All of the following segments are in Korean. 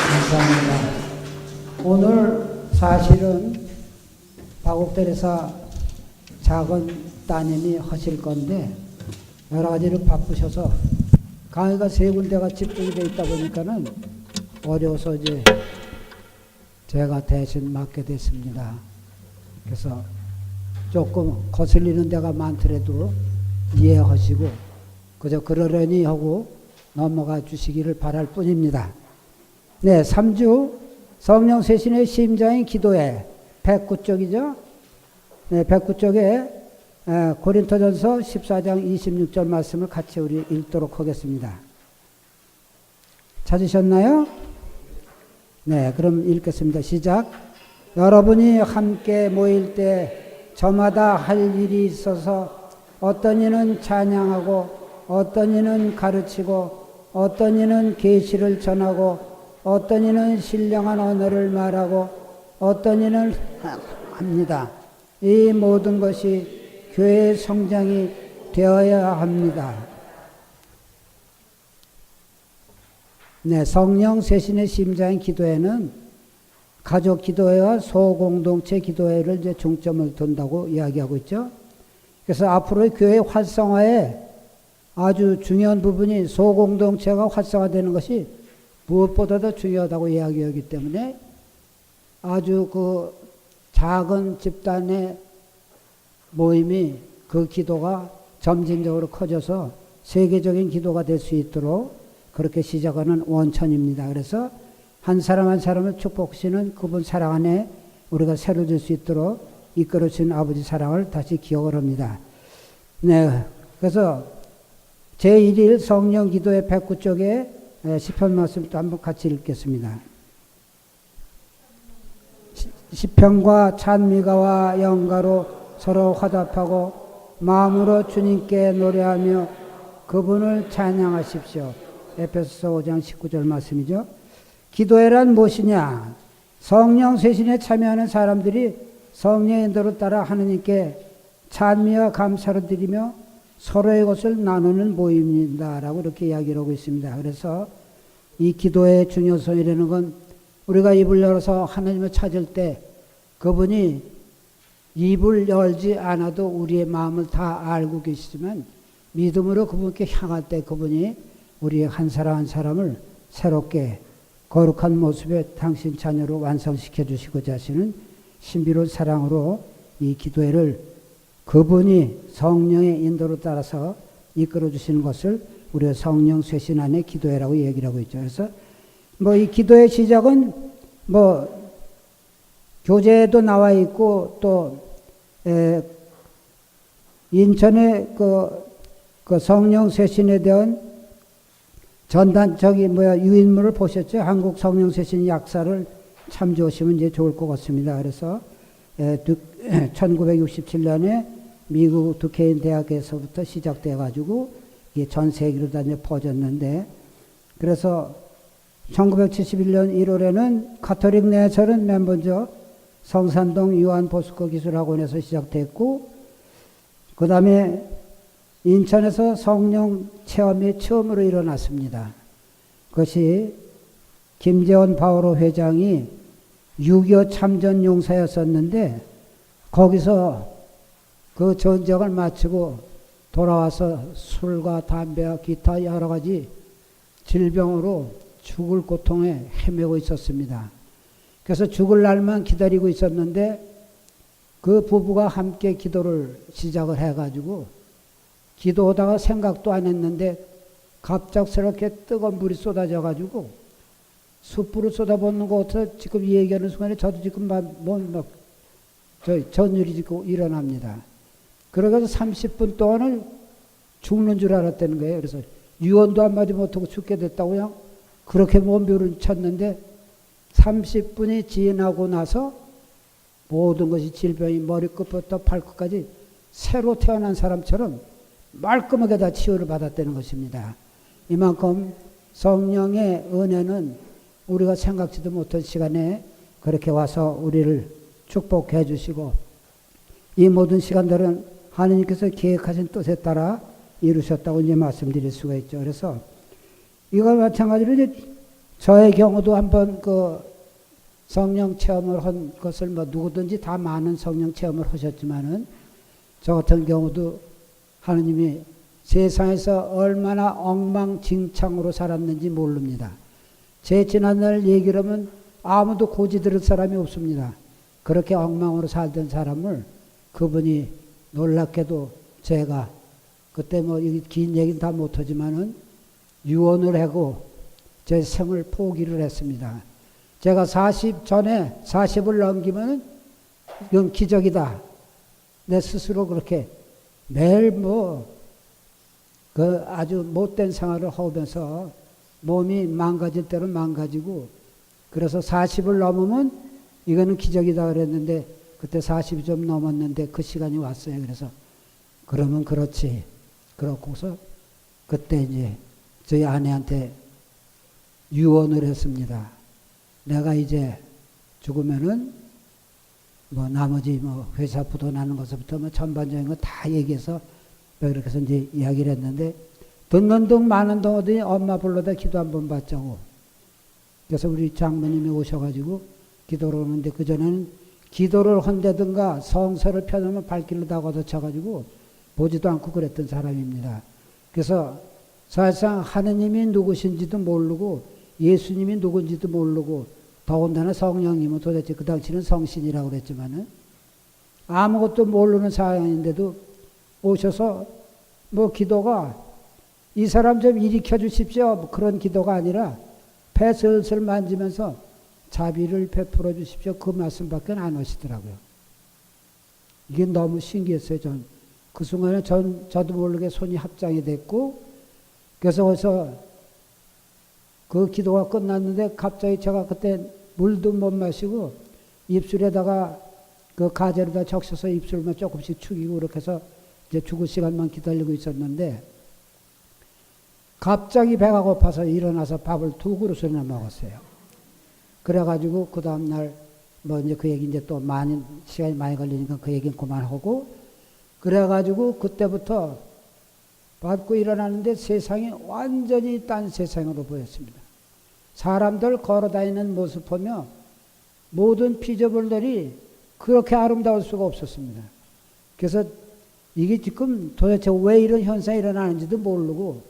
감사합니다. 오늘 사실은 박옥대리사 작은 따님이 하실 건데 여러 가지로 바쁘셔서 강의가 세 군데가 집중이 되어 있다 보니까는 어려워서 이제 제가 대신 맡게 됐습니다. 그래서 조금 거슬리는 데가 많더라도 이해하시고 그저 그러려니 하고 넘어가 주시기를 바랄 뿐입니다. 네, 3주 성령 쇄신의 심장인 기도회 109쪽이죠. 네, 109쪽에 고린토전서 14장 26절 말씀을 같이 우리 읽도록 하겠습니다. 찾으셨나요? 네, 그럼 읽겠습니다. 시작. 여러분이 함께 모일 때 저마다 할 일이 있어서 어떤 이는 찬양하고 어떤 이는 가르치고 어떤 이는 계시를 전하고 어떤 이는 신령한 언어를 말하고 어떤 이는 합니다. 이 모든 것이 교회의 성장이 되어야 합니다. 네, 성령 쇄신의 심장인 기도회는 가족 기도회와 소공동체 기도회를 이제 중점을 둔다고 이야기하고 있죠. 그래서 앞으로의 교회 활성화에 아주 중요한 부분이 소공동체가 활성화되는 것이 무엇보다도 중요하다고 이야기하기 때문에 아주 그 작은 집단의 모임이 그 기도가 점진적으로 커져서 세계적인 기도가 될 수 있도록 그렇게 시작하는 원천입니다. 그래서 한 사람 한 사람을 축복시는 그분 사랑 안에 우리가 새로질 수 있도록 이끌어주신 아버지 사랑을 다시 기억을 합니다. 네, 그래서 제1일 성령 기도의 109쪽에 시편 말씀도 한번 같이 읽겠습니다. 시편과 찬미가와 영가로 서로 화답하고 마음으로 주님께 노래하며 그분을 찬양하십시오. 에베소서 5장 19절 말씀이죠. 기도회란 무엇이냐? 성령 쇄신에 참여하는 사람들이 성령의 인도를 따라 하느님께 찬미와 감사를 드리며 서로의 것을 나누는 모임이다라고 이렇게 이야기를 하고 있습니다. 그래서 이 기도의 중요성이라는 건 우리가 입을 열어서 하나님을 찾을 때 그분이 입을 열지 않아도 우리의 마음을 다 알고 계시지만 믿음으로 그분께 향할 때 그분이 우리의 한 사람 한 사람을 새롭게 거룩한 모습에 당신 자녀로 완성시켜 주시고자 하시는 신비로운 사랑으로 이 기도회를 그분이 성령의 인도로 따라서 이끌어 주시는 것을 우리가 성령 쇄신 안에 기도회라고 얘기를 하고 있죠. 그래서 뭐 이 기도의 시작은 뭐 교재에도 나와 있고 또 인천의 그 성령 쇄신에 대한 유인물을 보셨죠? 한국 성령 쇄신 약사를 참조하시면 이제 좋을 것 같습니다. 그래서 1967년에 미국 두케인 대학에서부터 시작돼 가지고 이게 전 세계로 다 이제 퍼졌는데, 그래서 1971년 1월에는 가톨릭 내에서는 맨 먼저 성산동 요한 보스코 기술학원에서 시작됐고, 그 다음에 인천에서 성령 체험이 처음으로 일어났습니다. 그것이 김재원 바오로 회장이 6.25 참전 용사였었는데 거기서 그 전쟁을 마치고 돌아와서 술과 담배와 기타 여러 가지 질병으로 죽을 고통에 헤매고 있었습니다. 그래서 죽을 날만 기다리고 있었는데 그 부부가 함께 기도를 시작을 해가지고 기도하다가 생각도 안 했는데 갑작스럽게 뜨거운 물이 쏟아져가지고 숯불을 쏟아붓는 것 같아서 지금 이 얘기하는 순간에 저도 지금 전율이 지금 일어납니다. 그러고서 30분 동안을 죽는 줄 알았다는 거예요. 그래서 유언도 한마디 못하고 죽게 됐다고요. 그렇게 몸부림을 쳤는데 30분이 지나고 나서 모든 것이 질병이 머리끝부터 발끝까지 새로 태어난 사람처럼 말끔하게 다 치유를 받았다는 것입니다. 이만큼 성령의 은혜는 우리가 생각지도 못한 시간에 그렇게 와서 우리를 축복해 주시고 이 모든 시간들은 하나님께서 계획하신 뜻에 따라 이루셨다고 이제 말씀드릴 수가 있죠. 그래서 이와 마찬가지로 이제 저의 경우도 한번 그 성령 체험을 한 것을 뭐 누구든지 다 많은 성령 체험을 하셨지만은 저 같은 경우도 하느님이 세상에서 얼마나 엉망진창으로 살았는지 모릅니다. 제 지난날 얘기를 하면 아무도 고지 들을 사람이 없습니다. 그렇게 엉망으로 살던 사람을 그분이 놀랍게도 제가 그때 뭐 긴 얘기는 다 못하지만은 유언을 하고 제 생을 포기를 했습니다. 제가 40 전에 40을 넘기면은 이건 기적이다. 내 스스로 그렇게 매일 그 아주 못된 생활을 하면서 몸이 망가질 때는 망가지고 그래서 40을 넘으면 이거는 기적이다 그랬는데 그때 40이 좀 넘었는데 그 시간이 왔어요. 그래서 그러면 그렇지. 그렇고서 그때 이제 저희 아내한테 유언을 했습니다. 내가 이제 죽으면은 뭐 나머지 뭐 회사 부도나는 것부터 뭐 전반적인 거 다 얘기해서 그렇게 해서 이제 이야기를 했는데 듣는 둥 마는 둥 하더니 엄마 불러다 기도 한번 받자고. 그래서 우리 장모님이 오셔가지고 기도를 하는데 그전에는 기도를 한다든가 성서를 펴놓으면 발길로 다 걷어쳐가지고 보지도 않고 그랬던 사람입니다. 그래서 사실상 하느님이 누구신지도 모르고 예수님이 누군지도 모르고 더군다나 성령님은 도대체 그 당시는 성신이라고 그랬지만은 아무것도 모르는 상황인데도 오셔서 뭐 기도가 이 사람 좀 일으켜 주십시오. 뭐 그런 기도가 아니라 배 슬슬 만지면서 자비를 베풀어 주십시오. 그 말씀밖에 안 하시더라고요. 이게 너무 신기했어요. 그 순간에 저도 모르게 손이 합장이 됐고 그래서 그 기도가 끝났는데 갑자기 제가 그때 물도 못 마시고 입술에다가 그 가재로다 적셔서 입술만 조금씩 축이고 그렇게 해서 이제 죽을 시간만 기다리고 있었는데 갑자기 배가 고파서 일어나서 밥을 2그릇이나 먹었어요. 그래가지고 그 다음날 뭐 이제 그 얘기 이제 또 시간이 많이 걸리니까 그 얘기는 그만하고 그래가지고 그때부터 받고 일어나는데 세상이 완전히 딴 세상으로 보였습니다. 사람들 걸어다니는 모습 보며 모든 피조물들이 그렇게 아름다울 수가 없었습니다. 그래서 이게 지금 도대체 왜 이런 현상이 일어나는지도 모르고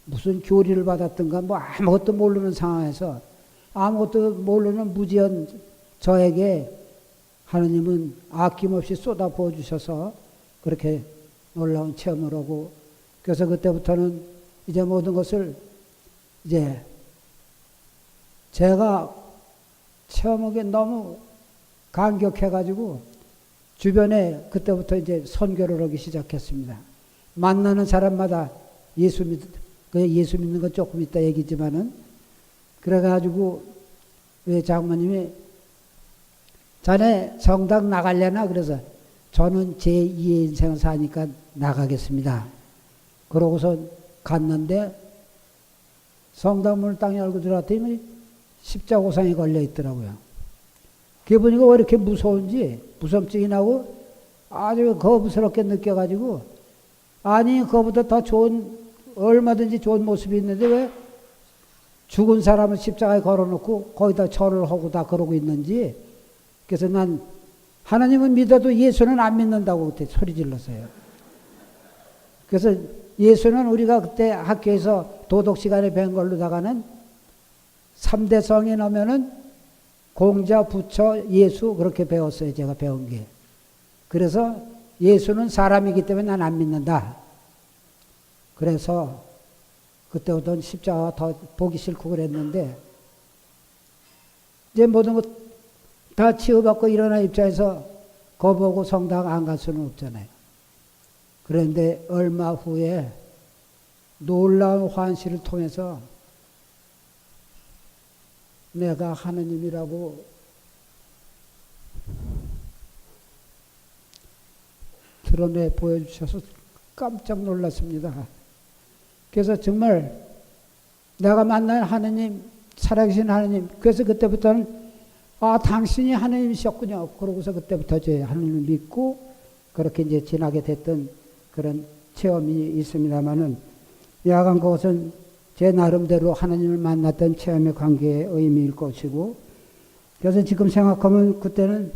무슨 교리를 받았던가 뭐 아무것도 모르는 상황에서 아무것도 모르는 무지한 저에게 하느님은 아낌없이 쏟아부어 주셔서 그렇게 놀라운 체험을 하고 그래서 그때부터는 이제 모든 것을 이제 제가 체험하기에 너무 감격해가지고 주변에 그때부터 이제 선교를 하기 시작했습니다. 만나는 사람마다 예수 믿는 건 조금 있다 얘기지만은 그래가지고 왜 장모님이 자네 성당 나가려나 그래서 저는 제2의 인생을 사니까 나가겠습니다. 그러고서 갔는데 성당 문을 딱 열고 들어갔더니 십자고상이 걸려 있더라고요. 그게 보니까 왜 이렇게 무서운지 무섭증이 나고 아주 거부스럽게 느껴가지고 아니 그거보다 더 좋은 얼마든지 좋은 모습이 있는데 왜 죽은 사람을 십자가에 걸어놓고 거기다 절을 하고 다 그러고 있는지 그래서 난 하나님은 믿어도 예수는 안 믿는다고 그때 소리 질렀어요. 그래서 예수는 우리가 그때 학교에서 도덕 시간에 배운 걸로다가는 3대 성이 나면은 공자, 부처, 예수 그렇게 배웠어요. 제가 배운 게. 그래서 예수는 사람이기 때문에 난 안 믿는다. 그래서 그때부터는 십자가가 더 보기 싫고 그랬는데 이제 모든 것 다 치유받고 일어난 입장에서 거보고 성당 안 갈 수는 없잖아요. 그런데 얼마 후에 놀라운 환시를 통해서 내가 하느님이라고 드러내 보여주셔서 깜짝 놀랐습니다. 그래서 정말 내가 만난 하느님, 살아계신 하느님, 그래서 그때부터는 당신이 하느님이셨군요. 그러고서 그때부터 제 하느님을 믿고 그렇게 이제 지나게 됐던 그런 체험이 있습니다만은 여하간 그것은 제 나름대로 하나님을 만났던 체험의 관계의 의미일 것이고, 그래서 지금 생각하면 그때는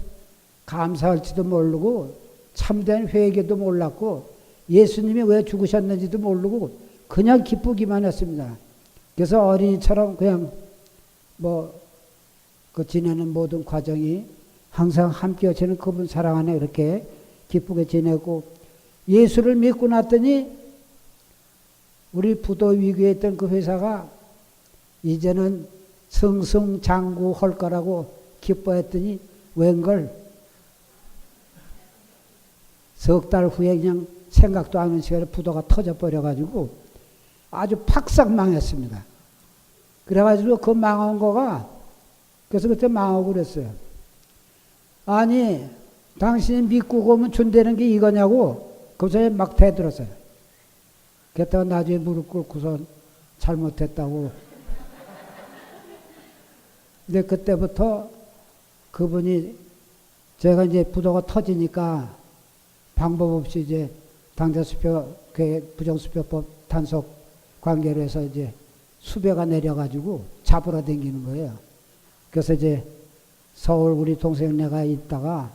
감사할지도 모르고 참된 회개도 몰랐고 예수님이 왜 죽으셨는지도 모르고 그냥 기쁘기만 했습니다. 그래서 어린이처럼 그냥 그 지내는 모든 과정이 항상 함께 하시는 그분 사랑 안에 이렇게 기쁘게 지내고, 예수를 믿고 났더니 우리 부도 위기에 있던 그 회사가 이제는 승승장구할 거라고 기뻐했더니 웬걸 석 달 후에 그냥 생각도 안 하는 시간에 부도가 터져버려가지고 아주 팍싹 망했습니다. 그래가지고 그 망한 거가, 그래서 그때 망하고 그랬어요. 아니, 당신이 믿고 오면 준다는 게 이거냐고 그 전에 막 대들었어요. 그랬다가 나중에 무릎 꿇고서 잘못했다고. 근데 그때부터 그분이, 제가 이제 부도가 터지니까 방법 없이 이제 당대수표, 부정수표법 단속 관계로 해서 이제 수배가 내려가지고 잡으러 다니는 거예요. 그래서 이제 서울 우리 동생네가 있다가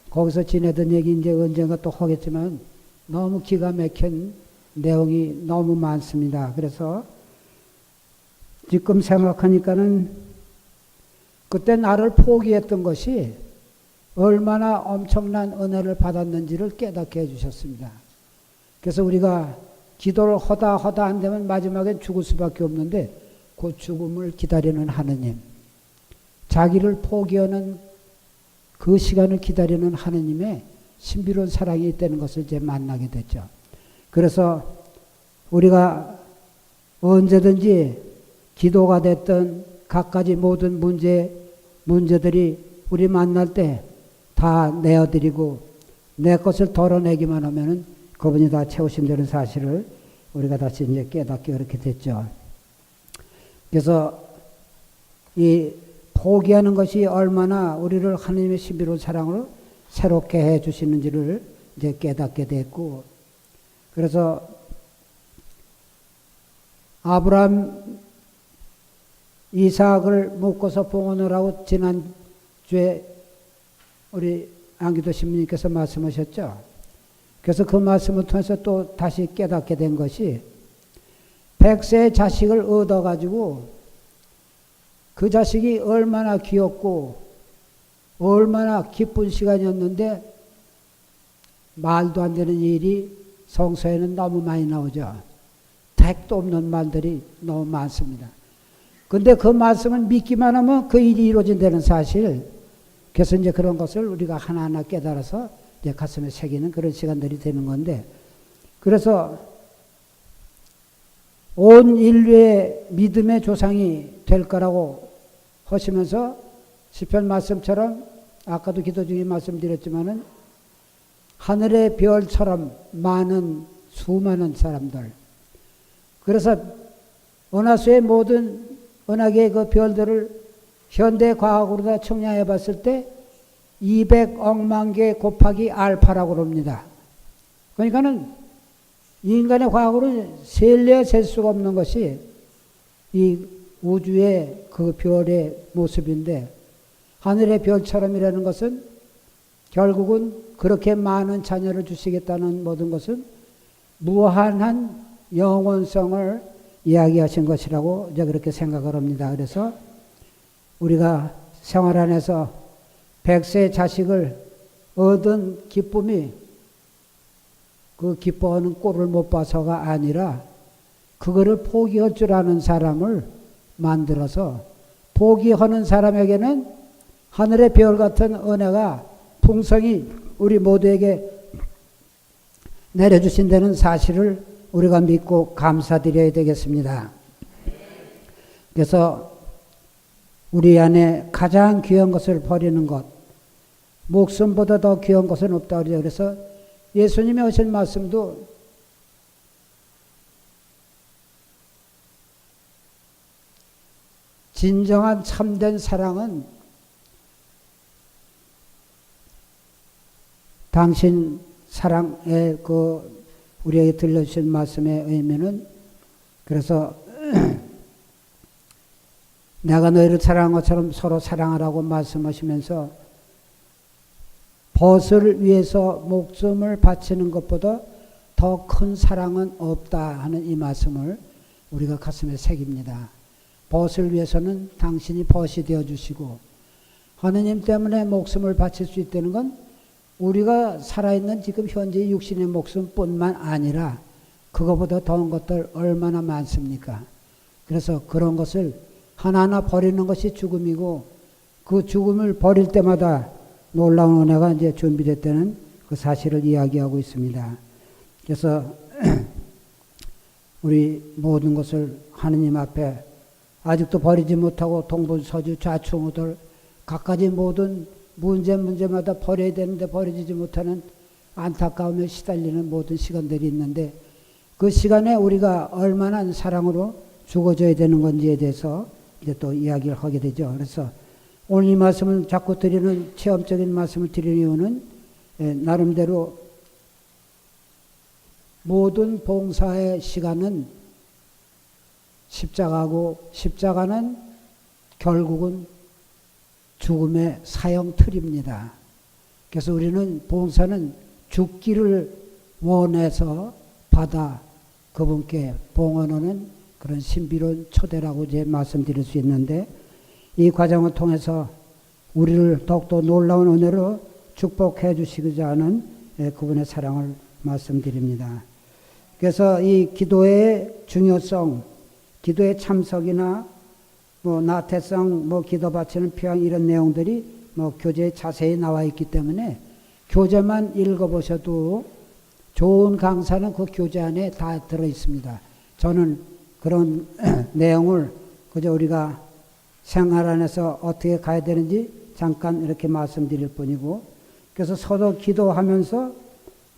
거기서 지내던 얘기 이제 언젠가 또 하겠지만 너무 기가 막힌 내용이 너무 많습니다. 그래서 지금 생각하니까는 그때 나를 포기했던 것이 얼마나 엄청난 은혜를 받았는지를 깨닫게 해주셨습니다. 그래서 우리가 기도를 하다 안 되면 마지막엔 죽을 수밖에 없는데 그 죽음을 기다리는 하느님, 자기를 포기하는 그 시간을 기다리는 하느님의 신비로운 사랑이 있다는 것을 이제 만나게 됐죠. 그래서 우리가 언제든지 기도가 됐던 갖가지 모든 문제들이 우리 만날 때 다 내어드리고 내 것을 덜어내기만 하면은 그분이 다 채우신다는 사실을 우리가 다시 이제 깨닫게 그렇게 됐죠. 그래서 이 포기하는 것이 얼마나 우리를 하나님의 신비로운 사랑으로 새롭게 해 주시는지를 이제 깨닫게 됐고, 그래서 아브라함 이삭을 묶어서 봉헌을 하고 지난주에 우리 안기도 신부님께서 말씀하셨죠. 그래서 그 말씀을 통해서 또 다시 깨닫게 된 것이 100세의 자식을 얻어가지고 그 자식이 얼마나 귀엽고 얼마나 기쁜 시간이었는데 말도 안 되는 일이 성서에는 너무 많이 나오죠. 택도 없는 말들이 너무 많습니다. 근데 그 말씀을 믿기만 하면 그 일이 이루어진다는 사실, 그래서 이제 그런 것을 우리가 하나하나 깨달아서 이제 가슴에 새기는 그런 시간들이 되는 건데, 그래서 온 인류의 믿음의 조상이 될 거라고 하시면서 시편 말씀처럼 아까도 기도 중에 말씀드렸지만은 하늘의 별처럼 많은 수많은 사람들, 그래서 은하수의 모든 은하계의 그 별들을 현대 과학으로 다 측량해 봤을 때 200억만 개 곱하기 알파라고 그럽니다. 그러니까는 인간의 과학으로 셀래야 셀 수가 없는 것이 이 우주의 그 별의 모습인데, 하늘의 별처럼이라는 것은 결국은 그렇게 많은 자녀를 주시겠다는 모든 것은 무한한 영원성을 이야기하신 것이라고 이제 그렇게 생각을 합니다. 그래서 우리가 생활 안에서 100세의 자식을 얻은 기쁨이 그 기뻐하는 꼴을 못 봐서가 아니라 그거를 포기할 줄 아는 사람을 만들어서 포기하는 사람에게는 하늘의 별 같은 은혜가 풍성히 우리 모두에게 내려주신다는 사실을 우리가 믿고 감사드려야 되겠습니다. 그래서 우리 안에 가장 귀한 것을 버리는 것, 목숨보다 더 귀한 것은 없다 그러죠. 그래서 예수님이 하신 말씀도 진정한 참된 사랑은 당신 사랑의 그 우리에게 들려주신 말씀에 의하면은, 그래서 내가 너희를 사랑한 것처럼 서로 사랑하라고 말씀하시면서 벗을 위해서 목숨을 바치는 것보다 더 큰 사랑은 없다 하는 이 말씀을 우리가 가슴에 새깁니다. 벗을 위해서는 당신이 벗이 되어주시고 하느님 때문에 목숨을 바칠 수 있다는 건 우리가 살아있는 지금 현재 육신의 목숨뿐만 아니라 그거보다 더한 것들 얼마나 많습니까? 그래서 그런 것을 하나하나 버리는 것이 죽음이고 그 죽음을 버릴 때마다 놀라운 은혜가 이제 준비됐다는 그 사실을 이야기하고 있습니다. 그래서 우리 모든 것을 하느님 앞에 아직도 버리지 못하고 동분서주 좌충우돌 각가지 모든 문제마다 버려야 되는데 버려지지 못하는 안타까움에 시달리는 모든 시간들이 있는데 그 시간에 우리가 얼마나 사랑으로 죽어줘야 되는 건지에 대해서 이제 또 이야기를 하게 되죠. 그래서 오늘 이 말씀을 자꾸 드리는 체험적인 말씀을 드리는 이유는 나름대로 모든 봉사의 시간은 십자가고 십자가는 결국은 죽음의 사형틀입니다. 그래서 우리는 봉사는 죽기를 원해서 받아 그분께 봉헌하는 그런 신비로운 초대라고 이제 말씀드릴 수 있는데 이 과정을 통해서 우리를 더욱더 놀라운 은혜로 축복해 주시고자 하는 그분의 사랑을 말씀드립니다. 그래서 이 기도의 중요성, 기도의 참석이나 나태성, 기도 바치는 표양 이런 내용들이 교재에 자세히 나와 있기 때문에 교재만 읽어보셔도 좋은 강사는 그 교재 안에 다 들어 있습니다. 저는 그런 내용을 그저 우리가 생활 안에서 어떻게 가야 되는지 잠깐 이렇게 말씀드릴 뿐이고 그래서 서로 기도하면서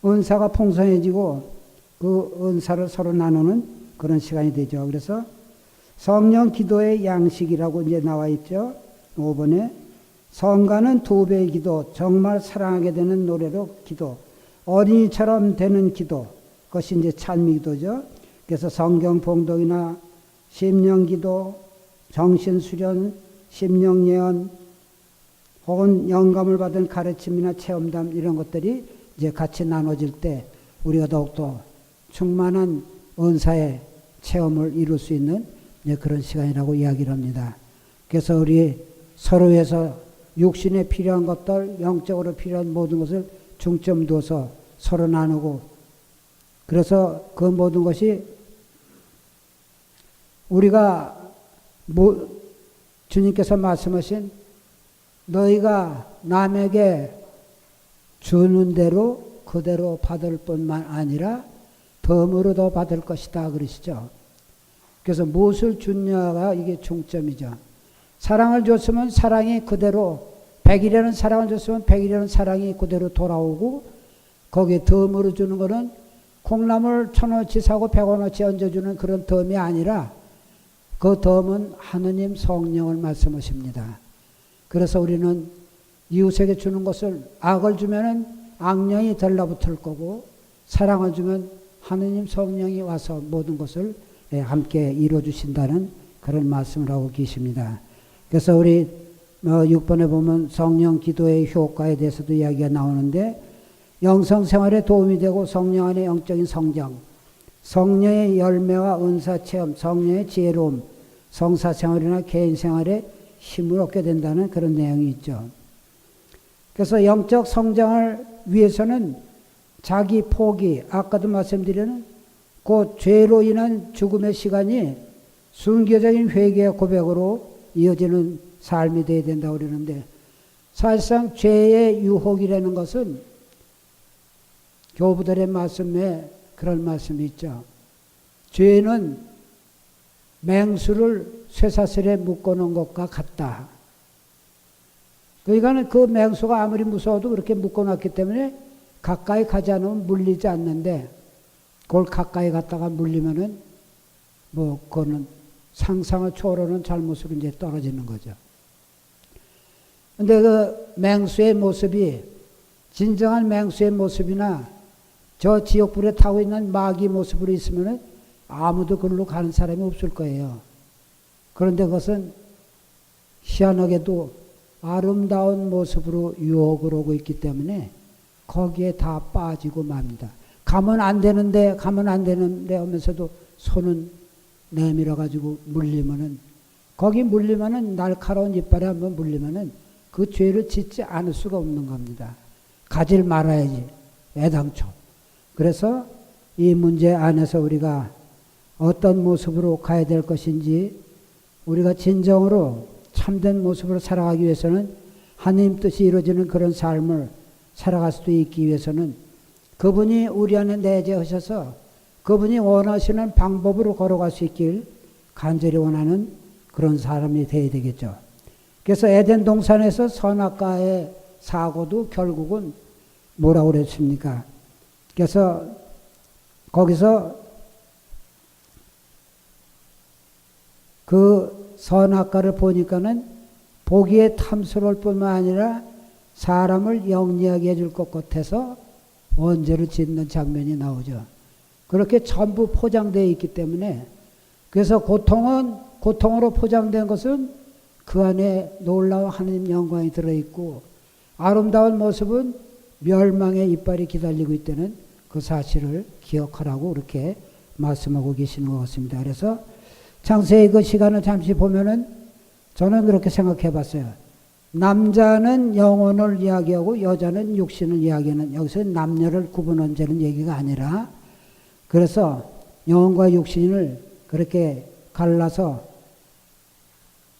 은사가 풍성해지고 그 은사를 서로 나누는 그런 시간이 되죠. 그래서 성령 기도의 양식이라고 이제 나와 있죠. 5번에 성가는 2배의 기도, 정말 사랑하게 되는 노래로 기도, 어린이처럼 되는 기도, 그것이 이제 찬미 기도죠. 그래서 성경 봉독이나 심령 기도, 정신 수련, 심령 예언, 혹은 영감을 받은 가르침이나 체험담 이런 것들이 이제 같이 나눠질 때 우리가 더욱더 충만한 은사의 체험을 이룰 수 있는 그런 시간이라고 이야기를 합니다. 그래서 우리 서로 위해서 육신에 필요한 것들, 영적으로 필요한 모든 것을 중점 두어서 서로 나누고 그래서 그 모든 것이 우리가 주님께서 말씀하신 너희가 남에게 주는 대로 그대로 받을 뿐만 아니라 덤으로 더 받을 것이다 그러시죠. 그래서 무엇을 주냐가 이게 중점이죠. 사랑을 줬으면 사랑이 그대로 100일이라는 사랑을 줬으면 100일이라는 사랑이 그대로 돌아오고 거기에 덤으로 주는 것은 콩나물 1,000원어치 사고 100원어치 얹어주는 그런 덤이 아니라 그 덤은 하느님 성령을 말씀하십니다. 그래서 우리는 이웃에게 주는 것을 악을 주면은 악령이 달라붙을 거고 사랑을 주면 하느님 성령이 와서 모든 것을 함께 이루어주신다는 그런 말씀을 하고 계십니다. 그래서 우리 6번에 보면 성령 기도의 효과에 대해서도 이야기가 나오는데 영성생활에 도움이 되고 성령 안의 영적인 성장, 성령의 열매와 은사체험, 성령의 지혜로움, 성사생활이나 개인생활에 힘을 얻게 된다는 그런 내용이 있죠. 그래서 영적 성장을 위해서는 자기 포기, 아까도 말씀드린 그 죄로 인한 죽음의 시간이 순교적인 회개의 고백으로 이어지는 삶이 되어야 된다고 그러는데 사실상 죄의 유혹이라는 것은 교부들의 말씀에 그런 말씀이 있죠. 죄는 맹수를 쇠사슬에 묶어놓은 것과 같다. 그러니까 그 맹수가 아무리 무서워도 그렇게 묶어놨기 때문에 가까이 가지 않으면 물리지 않는데 그걸 가까이 갔다가 물리면은 그거는 상상을 초월하는 잘못으로 이제 떨어지는 거죠. 근데 그 맹수의 모습이 진정한 맹수의 모습이나 저 지옥불에 타고 있는 마귀 모습으로 있으면은 아무도 그걸로 가는 사람이 없을 거예요. 그런데 그것은 희한하게도 아름다운 모습으로 유혹을 오고 있기 때문에 거기에 다 빠지고 맙니다. 가면 안 되는데 하면서도 손은 내밀어 가지고 물리면은, 거기 물리면은, 날카로운 이빨에 한번 물리면은 그 죄를 짓지 않을 수가 없는 겁니다. 가질 말아야지, 애당초. 그래서 이 문제 안에서 우리가 어떤 모습으로 가야 될 것인지, 우리가 진정으로 참된 모습으로 살아가기 위해서는, 하나님 뜻이 이루어지는 그런 삶을 살아갈 수도 있기 위해서는 그분이 우리 안에 내재하셔서 그분이 원하시는 방법으로 걸어갈 수 있길 간절히 원하는 그런 사람이 되어야 되겠죠. 그래서 에덴 동산에서 선악과의 사고도 결국은 뭐라고 그랬습니까? 그래서 거기서 그 선악과를 보니까는 보기에 탐스러울 뿐만 아니라 사람을 영리하게 해줄 것 같아서 원죄를 짓는 장면이 나오죠. 그렇게 전부 포장되어 있기 때문에, 그래서 고통으로 포장된 것은 그 안에 놀라운 하나님 영광이 들어있고, 아름다운 모습은 멸망의 이빨이 기다리고 있다는 그 사실을 기억하라고 그렇게 말씀하고 계시는 것 같습니다. 그래서 창세기 그 시간을 잠시 보면은 저는 그렇게 생각해 봤어요. 남자는 영혼을 이야기하고 여자는 육신을 이야기하는, 여기서 남녀를 구분한다는 얘기가 아니라, 그래서 영혼과 육신을 그렇게 갈라서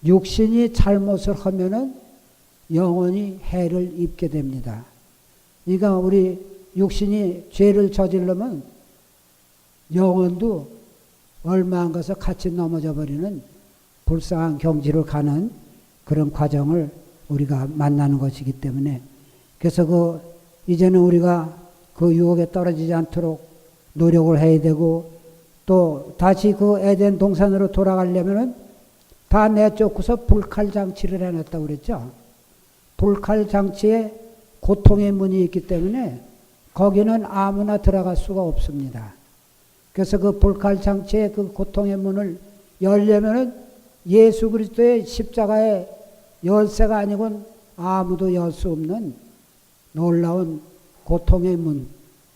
육신이 잘못을 하면은 영혼이 해를 입게 됩니다. 그러니까 우리 육신이 죄를 저지르면 영혼도 얼마 안 가서 같이 넘어져 버리는 불쌍한 경지를 가는 그런 과정을 우리가 만나는 것이기 때문에, 그래서 이제는 우리가 그 유혹에 떨어지지 않도록 노력을 해야 되고, 또 다시 그 에덴 동산으로 돌아가려면은 다 내쫓고서 불칼 장치를 해놨다고 그랬죠. 불칼 장치에 고통의 문이 있기 때문에 거기는 아무나 들어갈 수가 없습니다. 그래서 그 불칼 장치의 그 고통의 문을 열려면은 예수 그리스도의 십자가의 열쇠가 아니고는 아무도 열 수 없는 놀라운 고통의 문,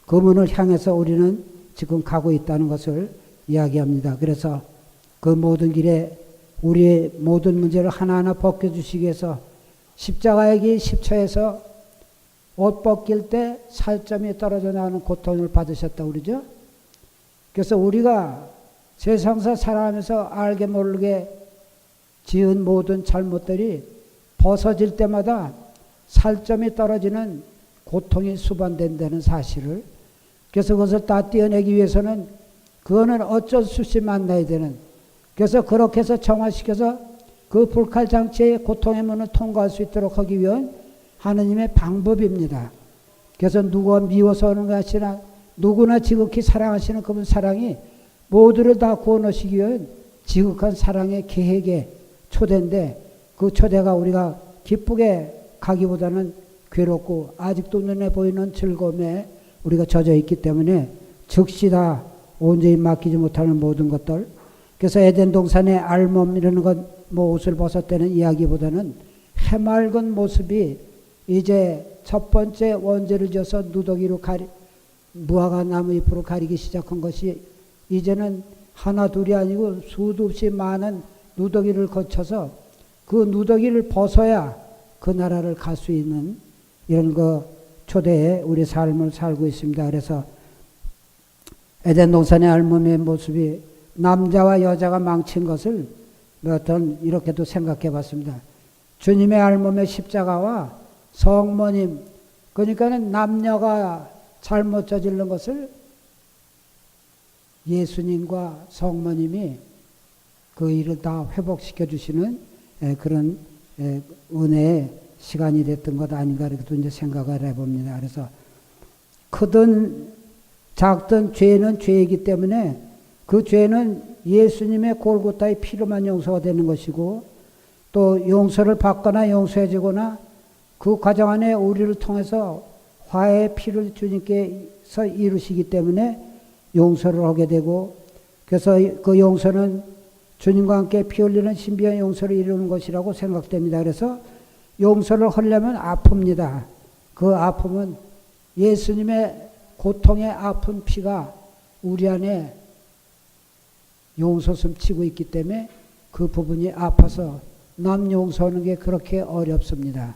그 문을 향해서 우리는 지금 가고 있다는 것을 이야기합니다. 그래서 그 모든 길에 우리의 모든 문제를 하나하나 벗겨주시기 위해서 십자가의 길 10초에서 옷 벗길 때 살점이 떨어져 나오는 고통을 받으셨다고 그러죠. 그래서 우리가 세상사 살아가면서 알게 모르게 지은 모든 잘못들이 벗어질 때마다 살점이 떨어지는 고통이 수반된다는 사실을, 그래서 그것을 다 떼어내기 위해서는 그거는 어쩔 수 없이 만나야 되는, 그래서 그렇게 해서 정화시켜서 그 불칼 장치의 고통의 문을 통과할 수 있도록 하기 위한 하느님의 방법입니다. 그래서 누가 미워서 하는 것이 아니라 누구나 지극히 사랑하시는 그분 사랑이 모두를 다 구원하시기 위한 지극한 사랑의 계획의 초대인데, 그 초대가 우리가 기쁘게 가기보다는 괴롭고 아직도 눈에 보이는 즐거움에 우리가 젖어 있기 때문에 즉시 다 온전히 맡기지 못하는 모든 것들, 그래서 에덴 동산의 알몸이라는 것, 뭐 옷을 벗었다는 이야기보다는 해맑은 모습이 이제 첫 번째 원죄를 져서 누더기로 무화과 나무 잎으로 가리기 시작한 것이 이제는 하나 둘이 아니고 수도 없이 많은 누더기를 거쳐서 그 누더기를 벗어야 그 나라를 갈 수 있는 이런 거 초대에 우리 삶을 살고 있습니다. 그래서 에덴 동산의 알몸의 모습이 남자와 여자가 망친 것을 어떤 이렇게도 생각해 봤습니다. 주님의 알몸의 십자가와 성모님, 그러니까는 남녀가 잘못 저지른 것을 예수님과 성모님이 그 일을 다 회복시켜 주시는 그런 은혜의 시간이 됐던 것 아닌가 이렇게 이제 생각을 해봅니다. 그래서 크든 작든 죄는 죄이기 때문에 그 죄는 예수님의 골고타의 피로만 용서가 되는 것이고, 또 용서를 받거나 용서해주거나 그 과정 안에 우리를 통해서 화해의 피를 주님께서 이루시기 때문에 용서를 하게 되고, 그래서 그 용서는 주님과 함께 피 흘리는 신비한 용서를 이루는 것이라고 생각됩니다. 그래서 용서를 하려면 아픕니다. 그 아픔은 예수님의 고통의 아픈 피가 우리 안에 용서숨 치고 있기 때문에 그 부분이 아파서 남 용서하는 게 그렇게 어렵습니다.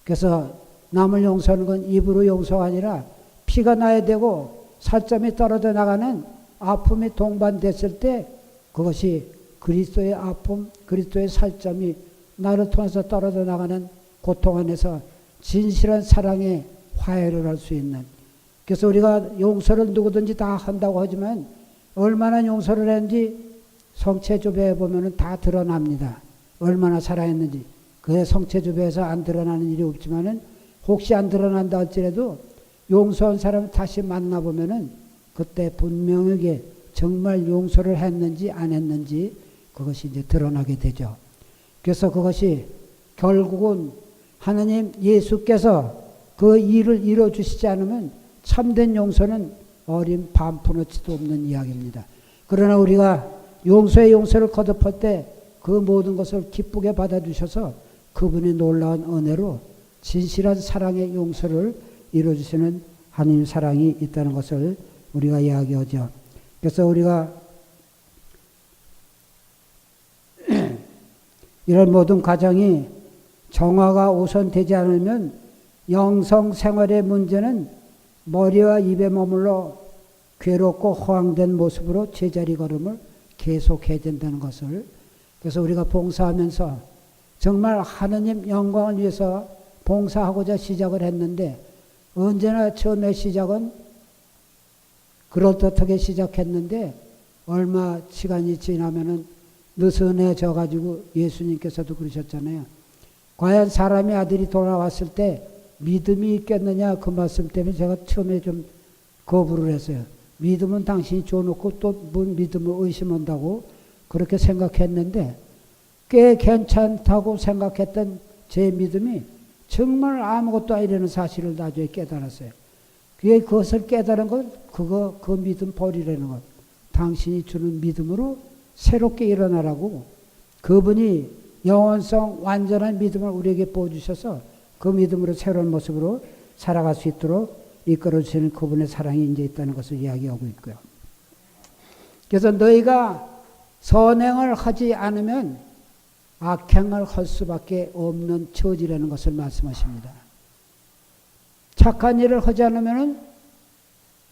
그래서 남을 용서하는 건 입으로 용서가 아니라 피가 나야 되고 살점이 떨어져 나가는 아픔이 동반됐을 때 그것이 그리스도의 아픔, 그리스도의 살점이 나를 통해서 떨어져 나가는 고통 안에서 진실한 사랑의 화해를 할 수 있는. 그래서 우리가 용서를 누구든지 다 한다고 하지만 얼마나 용서를 했는지 성체조배에 보면 다 드러납니다. 얼마나 사랑했는지. 그의 성체조배에서 안 드러나는 일이 없지만은 혹시 안 드러난다 할지라도 용서한 사람을 다시 만나보면은 그때 분명하게 정말 용서를 했는지 안 했는지 그것이 이제 드러나게 되죠. 그래서 그것이 결국은 하나님 예수께서 그 일을 이뤄주시지 않으면 참된 용서는 어린 반푼어치도 없는 이야기입니다. 그러나 우리가 용서의 용서를 거듭할 때 그 모든 것을 기쁘게 받아주셔서 그분의 놀라운 은혜로 진실한 사랑의 용서를 이루어주시는 하나님 사랑이 있다는 것을 우리가 이야기하죠. 그래서 우리가 이런 모든 과정이 정화가 우선되지 않으면 영성 생활의 문제는 머리와 입에 머물러 괴롭고 허황된 모습으로 제자리 걸음을 계속해야 된다는 것을. 그래서 우리가 봉사하면서 정말 하느님 영광을 위해서 봉사하고자 시작을 했는데 언제나 처음에 시작은 그럴듯하게 시작했는데 얼마 시간이 지나면은 느슨해져 가지고 예수님께서도 그러셨잖아요. 과연 사람의 아들이 돌아왔을 때 믿음이 있겠느냐 그 말씀 때문에 제가 처음에 좀 거부를 했어요. 믿음은 당신이 줘놓고 또 뭔 믿음을 의심한다고 그렇게 생각했는데 꽤 괜찮다고 생각했던 제 믿음이 정말 아무것도 아니라는 사실을 나중에 깨달았어요. 그것을 깨달은 것, 그 믿음 버리라는 것. 당신이 주는 믿음으로 새롭게 일어나라고 그분이 영원성 완전한 믿음을 우리에게 보여주셔서 그 믿음으로 새로운 모습으로 살아갈 수 있도록 이끌어주시는 그분의 사랑이 이제 있다는 것을 이야기하고 있고요. 그래서 너희가 선행을 하지 않으면 악행을 할 수밖에 없는 처지라는 것을 말씀하십니다. 착한 일을 하지 않으면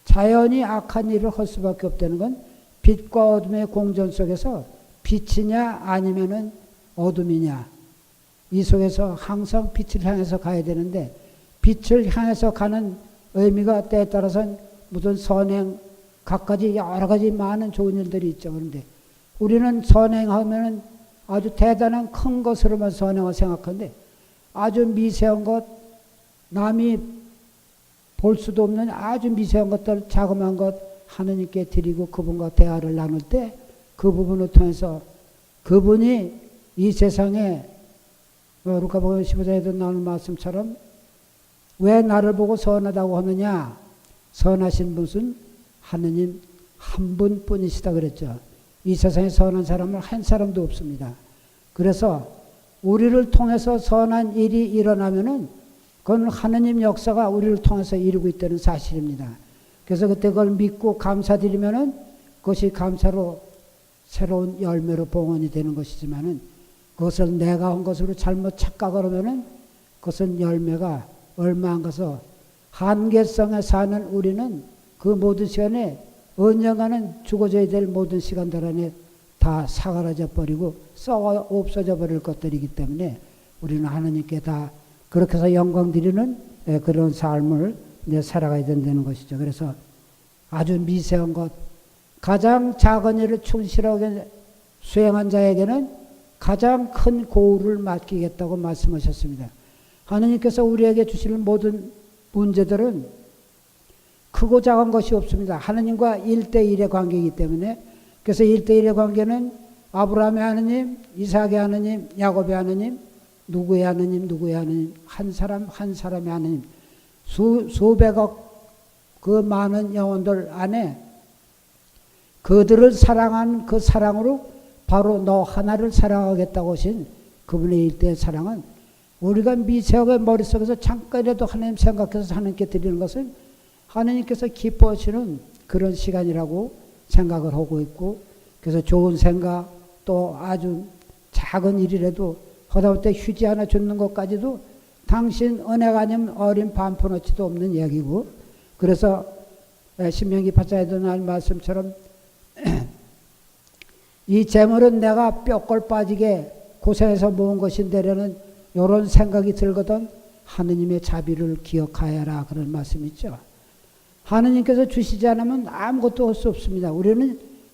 자연히 악한 일을 할 수밖에 없다는 건 빛과 어둠의 공전 속에서 빛이냐 아니면은 어둠이냐 이 속에서 항상 빛을 향해서 가야 되는데 빛을 향해서 가는 의미가 때에 따라서는 무슨 선행 갖가지 여러 가지 많은 좋은 일들이 있죠. 그런데 우리는 선행하면은 아주 대단한 큰 것으로만 선행을 생각하는데 아주 미세한 것 남이 볼 수도 없는 아주 미세한 것들 자그마한 것 하느님께 드리고 그분과 대화를 나눌 때 그 부분을 통해서 그분이 이 세상에 루카복음 15장에도 나오는 말씀처럼 왜 나를 보고 선하다고 하느냐 선하신 분은 하느님 한 분뿐이시다 그랬죠. 이 세상에 선한 사람은 한 사람도 없습니다. 그래서 우리를 통해서 선한 일이 일어나면은 그건 하느님 역사가 우리를 통해서 이루고 있다는 사실입니다. 그래서 그때 그걸 믿고 감사드리면은 그것이 감사로 새로운 열매로 봉헌이 되는 것이지만은 그것을 내가 한 것으로 잘못 착각을 하면은 그것은 열매가 얼마 안 가서 한계성에 사는 우리는 그 모든 시간에 언젠가는 죽어져야 될 모든 시간들 안에 다 사그라져 버리고 썩어 없어져 버릴 것들이기 때문에 우리는 하나님께 다 그렇게 해서 영광 드리는 그런 삶을 살아가야 된다는 것이죠. 그래서 아주 미세한 것, 가장 작은 일을 충실하게 수행한 자에게는 가장 큰 고울을 맡기겠다고 말씀하셨습니다. 하나님께서 우리에게 주실 모든 문제들은 크고 작은 것이 없습니다. 하나님과 1대1의 관계이기 때문에 그래서 1대1의 관계는 아브라함의 하나님, 이삭의 하나님, 야곱의 하나님, 누구의 하나님, 누구의 하나님, 한 사람 한 사람의 하나님, 수백억 그 많은 영혼들 안에 그들을 사랑한 그 사랑으로 바로 너 하나를 사랑하겠다고 하신 그분의 일대의 사랑은 우리가 미세하게 머릿속에서 잠깐이라도 하나님 생각해서 하나님께 드리는 것은 하나님께서 기뻐하시는 그런 시간이라고 생각을 하고 있고, 그래서 좋은 생각 또 아주 작은 일이라도 하다 볼 때 휴지 하나 줬는 것까지도 당신 은혜가 아니면 어린 반푼어치도 없는 얘기고, 그래서 신명기 8장에도 나온 말씀처럼 이 재물은 내가 뼈골 빠지게 고생해서 모은 것인데라는 이런 생각이 들거든 하느님의 자비를 기억하여라, 그런 말씀이 있죠. 하느님께서 주시지 않으면 아무것도 할 수 없습니다.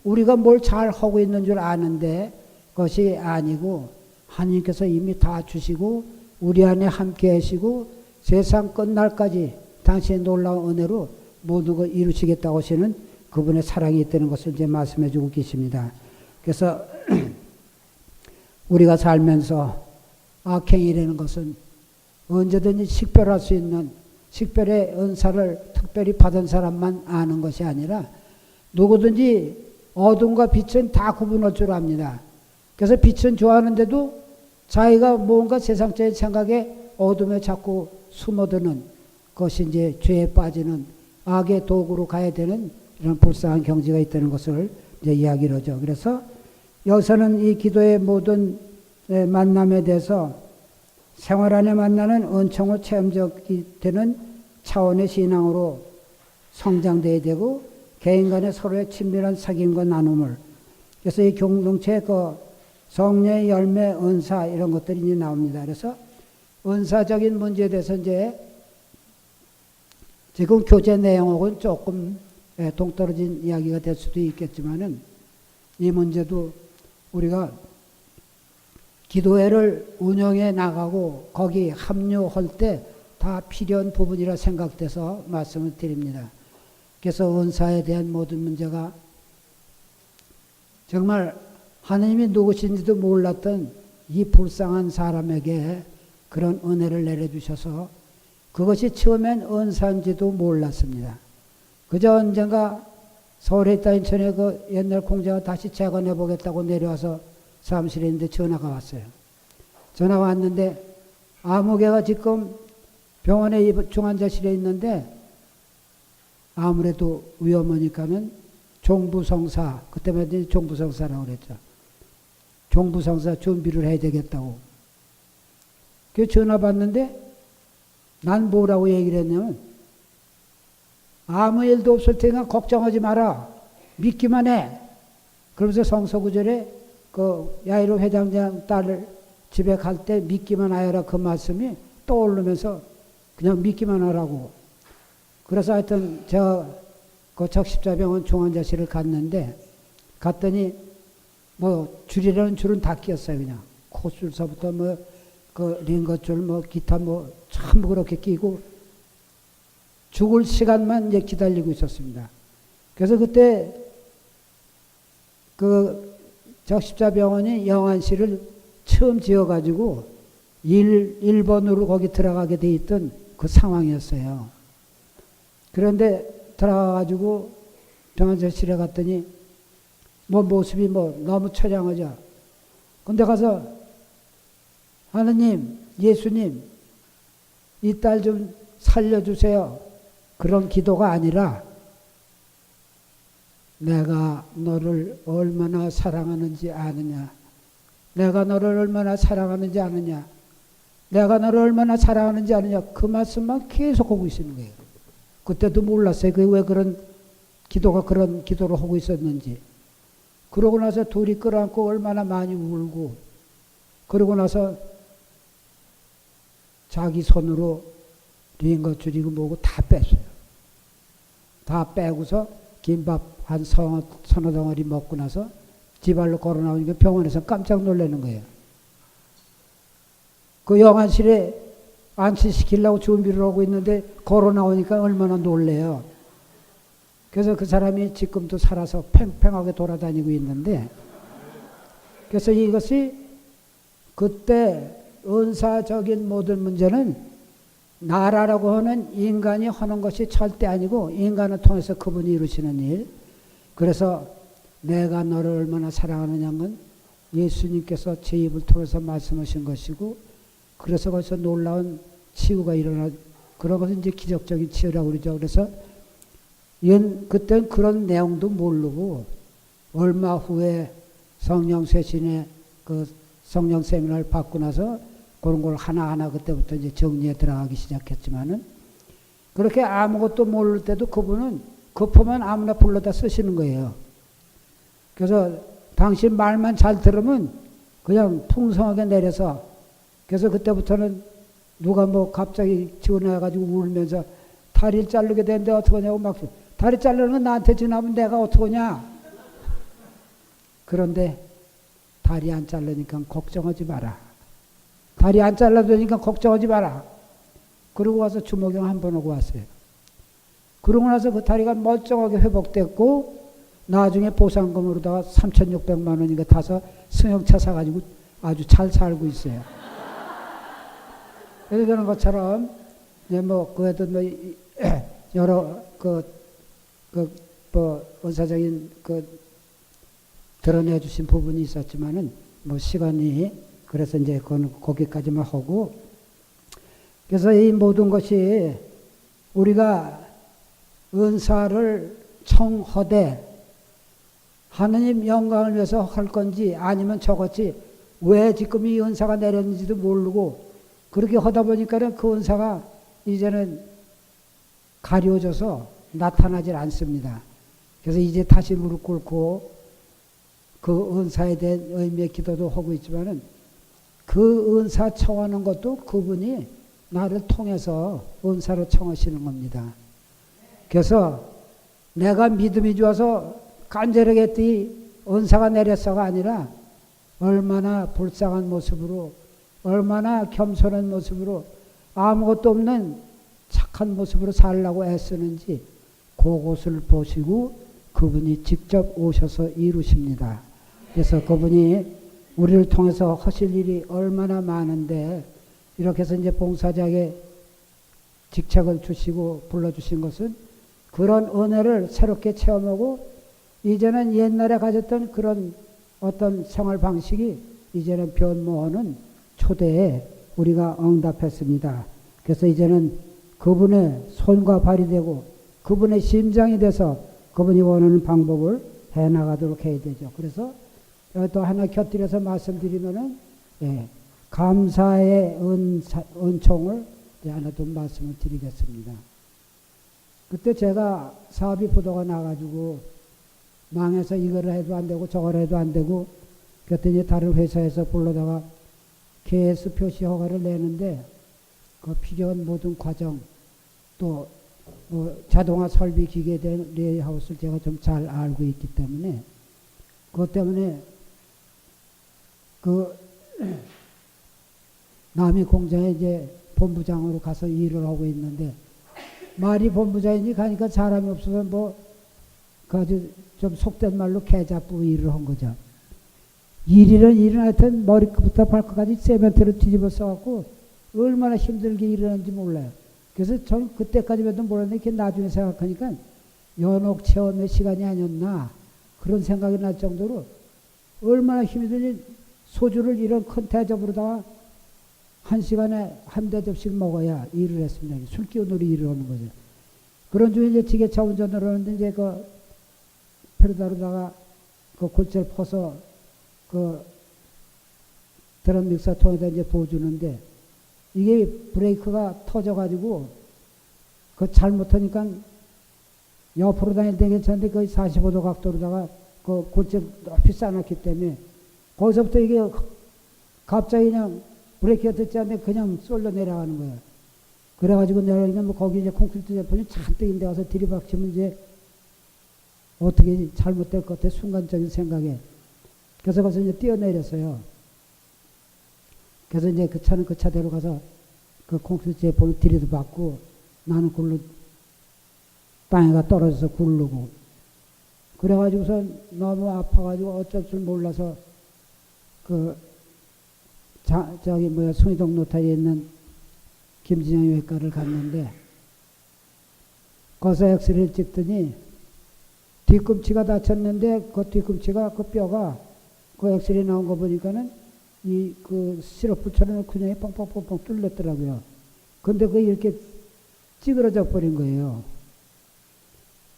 우리가 뭘 잘하고 있는 줄 아는데 그것이 아니고 하느님께서 이미 다 주시고 우리 안에 함께 하시고 세상 끝날까지 당신의 놀라운 은혜로 모든 걸 이루시겠다고 하시는 그분의 사랑이 있다는 것을 이제 말씀해 주고 계십니다. 그래서 우리가 살면서 악행이라는 것은 언제든지 식별할 수 있는 식별의 은사를 특별히 받은 사람만 아는 것이 아니라 누구든지 어둠과 빛은 다 구분할 줄 압니다. 그래서 빛은 좋아하는데도 자기가 뭔가 세상적인 생각에 어둠에 자꾸 숨어드는 것이 이제 죄에 빠지는 악의 도구로 가야 되는 이런 불쌍한 경지가 있다는 것을 이제 이야기를 하죠. 그래서 여기서는 이 기도의 모든 만남에 대해서 생활 안에 만나는 은총을 체험적이 되는 차원의 신앙으로 성장돼야 되고 개인 간의 서로의 친밀한 사귐과 나눔을, 그래서 이 공동체의 그 성령의 열매, 은사 이런 것들이 이제 나옵니다. 그래서 은사적인 문제에 대해서 이제 지금 교재 내용하고는 조금 동떨어진 이야기가 될 수도 있겠지만은 이 문제도 우리가 기도회를 운영해 나가고 거기 합류할 때 다 필요한 부분이라 생각돼서 말씀을 드립니다. 그래서 은사에 대한 모든 문제가 정말 하나님이 누구신지도 몰랐던 이 불쌍한 사람에게 그런 은혜를 내려주셔서 그것이 처음엔 은사인지도 몰랐습니다. 그저 언젠가 서울에 있다 인천에 그 옛날 공장을 다시 재건해 보겠다고 내려와서 사무실에 있는데 전화가 왔어요. 전화가 왔는데 아무개가 지금 병원에 중환자실에 있는데 아무래도 위험하니까는 종부성사, 그때만 종부성사라고 그랬죠. 종부성사 준비를 해야 되겠다고. 그 전화 받는데 난 뭐라고 얘기를 했냐면 아무 일도 없을 테니까 걱정하지 마라. 믿기만 해. 그러면서 성서구절에 그 야이로 회장장 딸 집에 갈 때 믿기만 하여라 그 말씀이 떠오르면서 그냥 믿기만 하라고. 그래서 하여튼 제가 그 적십자병원 중환자실을 갔는데 갔더니 뭐 줄이라는 줄은 다 끼었어요. 그냥 코줄서부터 뭐 그 링거줄 뭐 기타 뭐 전부 그렇게 끼고 죽을 시간만 이제 기다리고 있었습니다. 그래서 그때 그 적십자병원이 영안실을 처음 지어가지고 1번으로 거기 들어가게 돼 있던 그 상황이었어요. 그런데 들어가가지고 병원실에 갔더니 뭐 모습이 뭐 너무 처량하죠. 근데 가서 하느님, 예수님, 이 딸 좀 살려주세요. 그런 기도가 아니라 내가 너를 얼마나 사랑하는지 아느냐. 내가 너를 얼마나 사랑하는지 아느냐. 내가 너를 얼마나 사랑하는지 아느냐. 그 말씀만 계속 하고 있는 거예요. 그때도 몰랐어요. 그게 왜 그런 기도가 그런 기도를 하고 있었는지. 그러고 나서 둘이 끌어안고 얼마나 많이 울고, 그러고 나서 자기 손으로 링거 줄이고 뭐고 다 뺐어요. 다 빼고서 김밥 한 서너 덩어리 먹고 나서 지발로 걸어 나오니까 병원에서 깜짝 놀라는 거예요. 그 영안실에 안치시키려고 준비를 하고 있는데 걸어 나오니까 얼마나 놀래요. 그래서 그 사람이 지금도 살아서 팽팽하게 돌아다니고 있는데, 그래서 이것이 그때 은사적인 모든 문제는 나라라고 하는 인간이 하는 것이 절대 아니고 인간을 통해서 그분이 이루시는 일. 그래서 내가 너를 얼마나 사랑하느냐는 예수님께서 제 입을 통해서 말씀하신 것이고, 그래서 거기서 놀라운 치유가 일어나, 그런 것은 이제 기적적인 치유라고 그러죠. 그래서 그때는 그런 내용도 모르고 얼마 후에 성령 쇄신의 그 성령 세미나를 받고 나서 그런 걸 하나하나 그때부터 이제 정리해 들어가기 시작했지만은, 그렇게 아무것도 모를 때도 그분은 급하면 아무나 불러다 쓰시는 거예요. 그래서 당신 말만 잘 들으면 그냥 풍성하게 내려서, 그래서 그때부터는 누가 뭐 갑자기 지원해가지고 울면서 다리를 자르게 되는데 어떡하냐고 막, 다리 자르는 건 나한테 지나면 내가 어떡하냐. 그런데 다리 안 자르니까 걱정하지 마라. 다리 안 잘라주니까 걱정하지 마라. 그러고 와서 주목경 한 번 오고 왔어요. 그러고 나서 그 다리가 멀쩡하게 회복됐고, 나중에 보상금으로다가 3,600만 원인가 타서 승용차 사가지고 아주 잘 살고 있어요. 그래서 그런 것처럼, 이제 뭐, 그에도 뭐, 여러, 의사적인, 드러내 주신 부분이 있었지만은, 뭐, 시간이, 그래서 이제 그건 거기까지만 하고, 그래서 이 모든 것이 우리가 은사를 청하되 하느님 영광을 위해서 할 건지 아니면 저것이 왜 지금 이 은사가 내렸는지도 모르고 그렇게 하다 보니까는 그 은사가 이제는 가려져서 나타나질 않습니다. 그래서 이제 다시 무릎 꿇고 그 은사에 대한 의미의 기도도 하고 있지만은, 그 은사 청하는 것도 그분이 나를 통해서 은사로 청하시는 겁니다. 그래서 내가 믿음이 좋아서 간절하게 했더니 은사가 내렸어가 아니라, 얼마나 불쌍한 모습으로, 얼마나 겸손한 모습으로, 아무것도 없는 착한 모습으로 살려고 애쓰는지 그것을 보시고 그분이 직접 오셔서 이루십니다. 그래서 그분이 우리를 통해서 하실 일이 얼마나 많은데, 이렇게 해서 이제 봉사자에게 직책을 주시고 불러주신 것은 그런 은혜를 새롭게 체험하고, 이제는 옛날에 가졌던 그런 어떤 생활 방식이 이제는 변모하는 초대에 우리가 응답했습니다. 그래서 이제는 그분의 손과 발이 되고 그분의 심장이 돼서 그분이 원하는 방법을 해나가도록 해야 되죠. 그래서 또 하나 곁들여서 말씀드리면은, 감사의 은총을 하나 더 말씀을 드리겠습니다. 그때 제가 사업이 부도가 나가지고 망해서 이거를 해도 안 되고 저거를 해도 안 되고, 그랬더니 다른 회사에서 불러다가 KS 표시 허가를 내는데 그 필요한 모든 과정, 또 뭐 자동화 설비 기계에 대한 레이아웃을 제가 좀 잘 알고 있기 때문에, 그것 때문에 그 남이 공장에 이제 본부장으로 가서 일을 하고 있는데, 말이 본부장이니 가니까 사람이 없어서 뭐 아주 좀 속된 말로 개잡부 일을 한 거죠. 일은 하여튼 머리부터 발끝까지 세멘트를 뒤집어 써갖고 얼마나 힘들게 일을 하는지 몰라요. 그래서 저는 그때까지만 해도 몰랐는데, 이렇게 나중에 생각하니까 연옥 체험의 시간이 아니었나 그런 생각이 날 정도로 얼마나 힘이 들지. 소주를 이런 큰 대접으로다가 1시간에 한 대접씩 먹어야 일을 했습니다. 술 기운으로 일을 하는 거죠. 그런 중에 이제 지게차 운전을 하는데, 이제 그 페르다로다가 그 골재를 퍼서 그 드럼 믹서통에다 이제 부어주는데, 이게 브레이크가 터져가지고 그 잘못하니까 옆으로 다닐 때 괜찮은데 거의 45도 각도로다가 그 골재를 높이 쌓아놨기 때문에 거기서부터 이게 갑자기 그냥 브레이크가 듣지 않는데 그냥 쏠려 내려가는 거예요. 그래가지고 내려가니까 뭐 거기 이제 콘크리트 제품이 잔뜩 인데 가서 들이박치면 이제 어떻게 잘못될 것 같아, 순간적인 생각에. 그래서 거기서 이제 뛰어내렸어요. 그래서 이제 그 차는 그 차대로 가서 그 콘크리트 제품을 들이박고 나는 굴러 땅에가 떨어져서 굴르고, 그래가지고서 너무 아파가지고 어쩔 줄 몰라서 저기 숭이동 노타리에 있는 김진영 외과를 갔는데, 거기서 엑스레이를 찍더니 뒤꿈치가 다쳤는데 그 뒤꿈치가 그 뼈가 그 엑스레이 나온 거 보니까는 그 시럽 붙여놓은 근육이 뻥뻥뻥뻥 뚫렸더라고요. 근데 그게 이렇게 찌그러져 버린 거예요.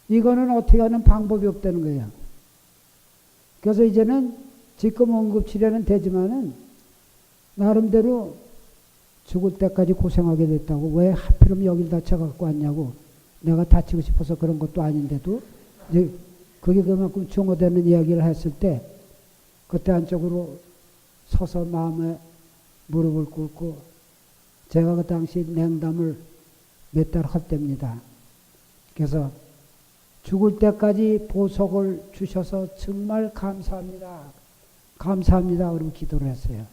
이거는 어떻게 하는 방법이 없다는 거예요. 그래서 이제는 지금 응급치료는 되지만은 나름대로 죽을 때까지 고생하게 됐다고. 왜 하필이면 여길 다쳐갖고 왔냐고. 내가 다치고 싶어서 그런 것도 아닌데도 이제 그게 그만큼 중호되는 이야기를 했을 때 그때 한쪽으로 서서 마음에 무릎을 꿇고 제가 그 당시 냉담을 몇 달 헛됩니다. 그래서 죽을 때까지 보석을 주셔서 정말 감사합니다. 감사합니다. 그러고 기도를 했어요.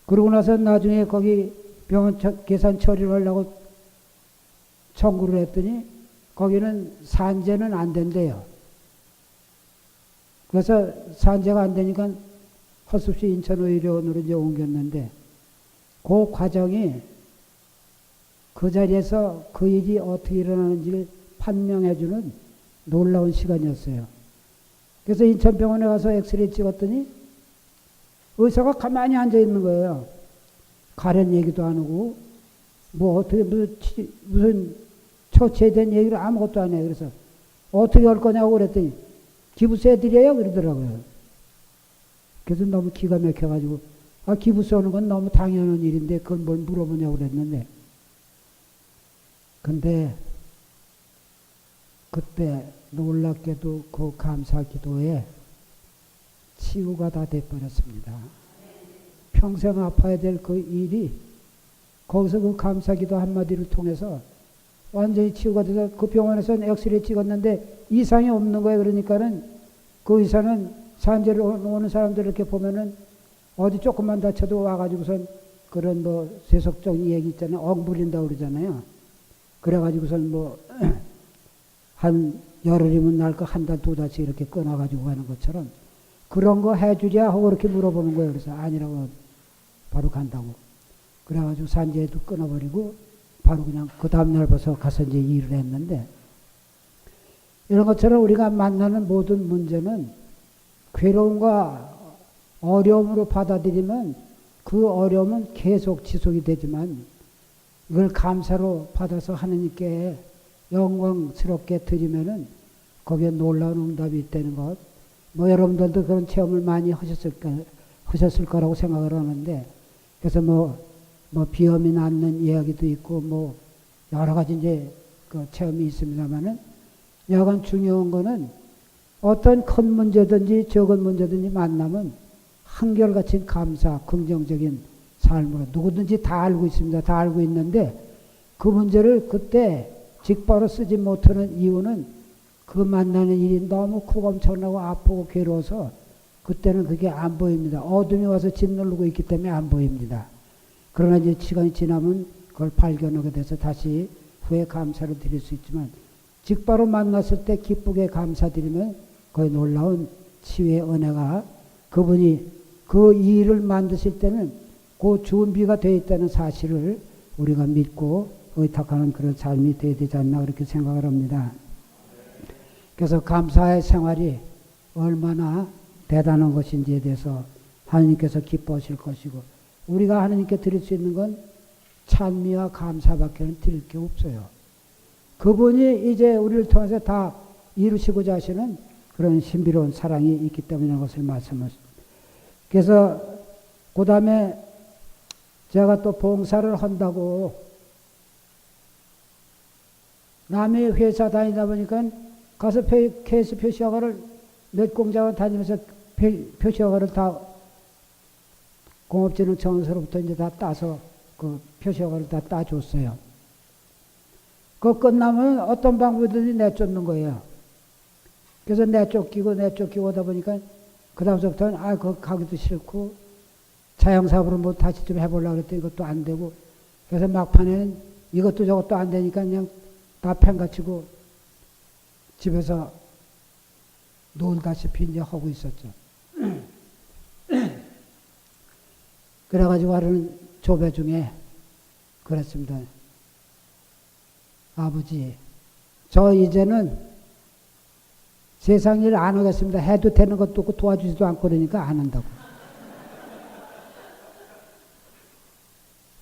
그러고 나서 나중에 거기 병원 계산 처리를 하려고 청구를 했더니 거기는 산재는 안 된대요. 그래서 산재가 안 되니까 헛수없이 인천의료원으로 이제 옮겼는데 그 과정이 그 자리에서 그 일이 어떻게 일어나는지를 판명해주는 놀라운 시간이었어요. 그래서 인천병원에 가서 엑스레이 찍었더니 의사가 가만히 앉아 있는 거예요. 가련 얘기도 안 하고 뭐 어떻게 무슨 처치에 대한 얘기를 아무것도 안 해요. 그래서 어떻게 할 거냐고 그랬더니 기부세 드려요 그러더라고요. 그래서 너무 기가 막혀가지고 기부세 오는 건 너무 당연한 일인데 그건 뭘 물어보냐고 그랬는데 근데 그때 놀랍게도 그 감사 기도에 치유가 다 돼버렸습니다. 평생 아파야 될 그 일이 거기서 그 감사 기도 한마디를 통해서 완전히 치유가 돼서 그 병원에서는 엑스레이 찍었는데 이상이 없는 거예요. 그러니까는 그 의사는 산재를 오는 사람들 이렇게 보면은 어디 조금만 다쳐도 와가지고선 그런 뭐 세속적인 얘기 있잖아요. 억부린다고 그러잖아요. 그래가지고선 뭐 한 열흘이면 날 거 한 달, 두 달씩 이렇게 끊어가지고 가는 것처럼 그런 거 해주랴 하고 그렇게 물어보는 거예요. 그래서 아니라고 바로 간다고. 그래가지고 산재도 끊어버리고 바로 그냥 그 다음날 벌써 가서 이제 일을 했는데 이런 것처럼 우리가 만나는 모든 문제는 괴로움과 어려움으로 받아들이면 그 어려움은 계속 지속이 되지만 이걸 감사로 받아서 하느님께 영광스럽게 드리면은 거기에 놀라운 응답이 있다는 것. 뭐 여러분들도 그런 체험을 많이 하셨을 거라고 생각을 하는데 그래서 뭐 비염이 낫는 이야기도 있고 뭐 여러 가지 이제 그 체험이 있습니다만은 여간 중요한 거는 어떤 큰 문제든지 적은 문제든지 만나면 한결같이 감사, 긍정적인 삶으로 누구든지 다 알고 있습니다. 다 알고 있는데 그 문제를 그때 직바로 쓰지 못하는 이유는 그 만나는 일이 너무 크고 엄청나고 아프고 괴로워서 그때는 그게 안 보입니다. 어둠이 와서 짓누르고 있기 때문에 안 보입니다. 그러나 이제 시간이 지나면 그걸 발견하게 돼서 다시 후에 감사를 드릴 수 있지만 직바로 만났을 때 기쁘게 감사드리면 거의 놀라운 치유의 은혜가 그분이 그 일을 만드실 때는 그 준비가 되어 있다는 사실을 우리가 믿고 의탁하는 그런 삶이 되어야 되지 않나 그렇게 생각을 합니다. 그래서 감사의 생활이 얼마나 대단한 것인지에 대해서 하나님께서 기뻐하실 것이고 우리가 하나님께 드릴 수 있는 건 찬미와 감사밖에는 드릴 게 없어요. 그분이 이제 우리를 통해서 다 이루시고자 하시는 그런 신비로운 사랑이 있기 때문에 것을 말씀하십니다. 그래서 그 다음에 제가 또 봉사를 한다고 남의 회사 다니다 보니까 가서 케이스 표시허가를 몇 공장을 다니면서 표시허가를 다 공업진흥청으로부터 이제 다 따서 그 표시허가를 다 따줬어요. 그거 끝나면 어떤 방법이든지 내쫓는 거예요. 그래서 내쫓기고 하다 보니까 그 다음부터는 그거 가기도 싫고 자영사업으로 뭐 다시 좀 해보려고 했더니 이것도 안 되고 그래서 막판에는 이것도 저것도 안 되니까 그냥 다 팽가치고 집에서 놀다시피 이제 하고 있었죠. 그래가지고 하루는 조배 중에 그랬습니다. 아버지, 저 이제는 세상 일 안 하겠습니다. 해도 되는 것도 없고 도와주지도 않고 그러니까 안 한다고.